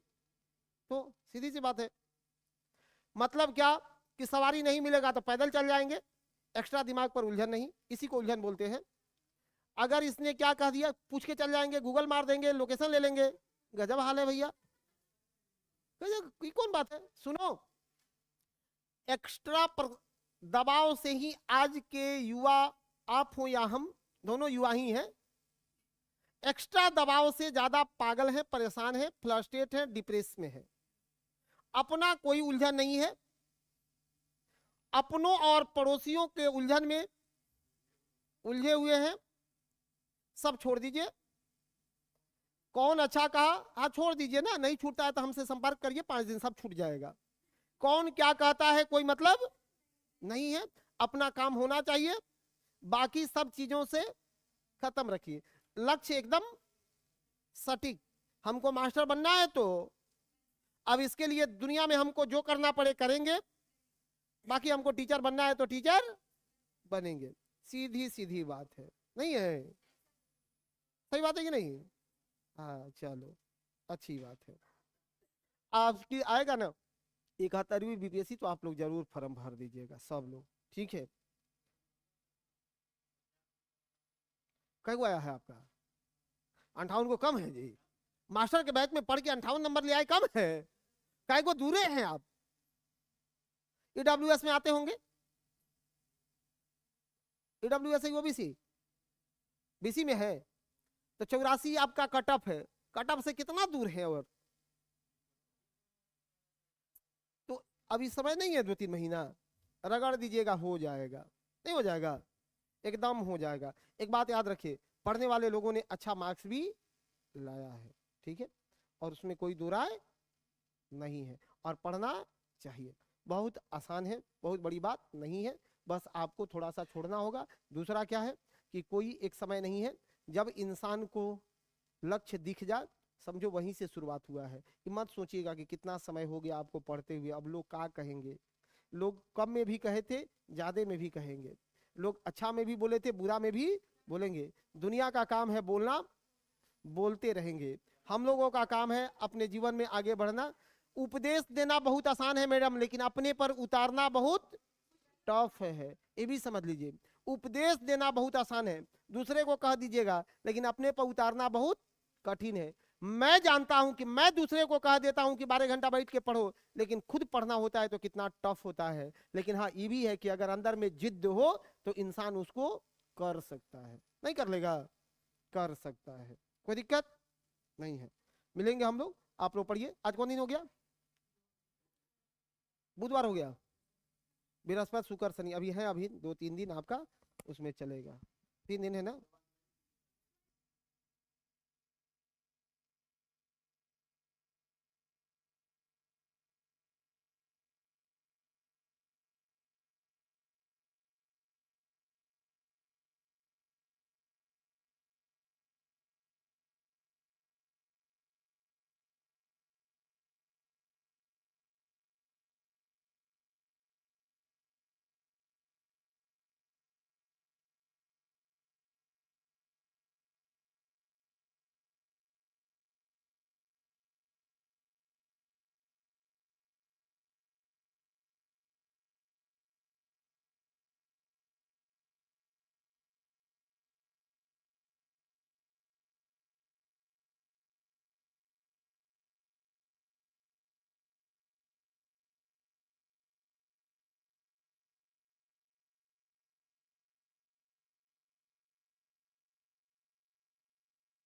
A: तो सीधी सी बात है। मतलब क्या कि सवारी नहीं मिलेगा तो पैदल चल जाएंगे, एक्स्ट्रा दिमाग पर उलझन नहीं, इसी को उलझन बोलते हैं। अगर इसने क्या कह दिया पूछ के चल जाएंगे, गूगल मार देंगे, लोकेशन ले लेंगे, गजब हाल है भैया, गजब कौन बात है। सुनो, एक्स्ट्रा दबाव से ही आज के युवा, आप हो या हम, दोनों युवा ही हैं, एक्स्ट्रा दबाव से ज्यादा पागल है, परेशान है, फ्लस्ट्रेट है, डिप्रेस में है। अपना कोई उलझन नहीं है, अपनों और पड़ोसियों के उलझन में उलझे हुए हैं। सब छोड़ दीजिए। कौन अच्छा कहा, हाँ छोड़ दीजिए ना, नहीं छूटता है तो हमसे संपर्क करिए, 5 दिन सब छूट जाएगा। कौन क्या कहता है कोई मतलब नहीं है, अपना काम होना चाहिए, बाकी सब चीजों से खत्म रखिए। लक्ष्य एकदम सटीक, हमको मास्टर बनना है तो अब इसके लिए दुनिया में हमको जो करना पड़े करेंगे, बाकी हमको टीचर बनना है तो टीचर बनेंगे। सीधी सीधी बात है, नहीं है? सही बात है कि नहीं? हाँ चलो अच्छी बात है। आपकी आएगा ना 71वीं बीपीएससी तो आप लोग जरूर फॉर्म भर दीजिएगा सब लोग, ठीक है। कई आया है आपका? 58 को कम है जी, मास्टर के बैच में पढ़ के 58 नंबर ले आए, कम है। कई को दूरे हैं आप? ईडब्ल्यूएस में आते होंगे, ईडब्ल्यूएस ओबीसी बीसी में है तो 84 आपका कट ऑफ है, कट ऑफ से कितना दूर है? और तो अभी समय नहीं है, 2-3 महीना रगड़ दीजिएगा, हो जाएगा। नहीं हो जाएगा? एकदम हो जाएगा। एक बात याद रखिए, पढ़ने वाले लोगों ने अच्छा मार्क्स भी लाया है, ठीक है, और उसमें कोई दो राय नहीं है, और पढ़ना चाहिए। बहुत आसान है, बहुत बड़ी बात नहीं है, बस आपको थोड़ा सा छोड़ना होगा। दूसरा क्या है कि कोई एक समय नहीं है, जब इंसान को लक्ष्य दिख जाए समझो वहीं से शुरुआत हुआ है। कि मत सोचिएगा कि कितना समय हो गया आपको पढ़ते हुए, अब लोग क्या कहेंगे। लोग कम में भी कहे थे, ज्यादा में भी कहेंगे, लोग अच्छा में भी बोले थे, बुरा में भी बोलेंगे। दुनिया का काम है बोलना, बोलते रहेंगे। हम लोगों का काम है अपने जीवन में आगे बढ़ना। उपदेश देना बहुत आसान है मैडम, लेकिन अपने पर उतारना बहुत टफ है, ये भी समझ लीजिए। उपदेश देना बहुत आसान है, दूसरे को कह दीजिएगा, लेकिन अपने पर उतारना बहुत कठिन है। मैं जानता हूं कि मैं दूसरे को कह देता हूं कि 12 घंटा बैठ के पढ़ो, लेकिन खुद पढ़ना होता है तो कितना टफ होता है। लेकिन हाँ ये भी है कि अगर अंदर में जिद्द हो तो इंसान उसको कर सकता है। नहीं कर लेगा? कर सकता है, कोई दिक्कत नहीं है। मिलेंगे हम लोग, आप लोग पढ़िए। आज कौन दिन हो गया? बुधवार हो गया। बृहस्पति शुक्र शनि अभी है, अभी 2-3 दिन आपका उसमें चलेगा, 3 दिन है ना।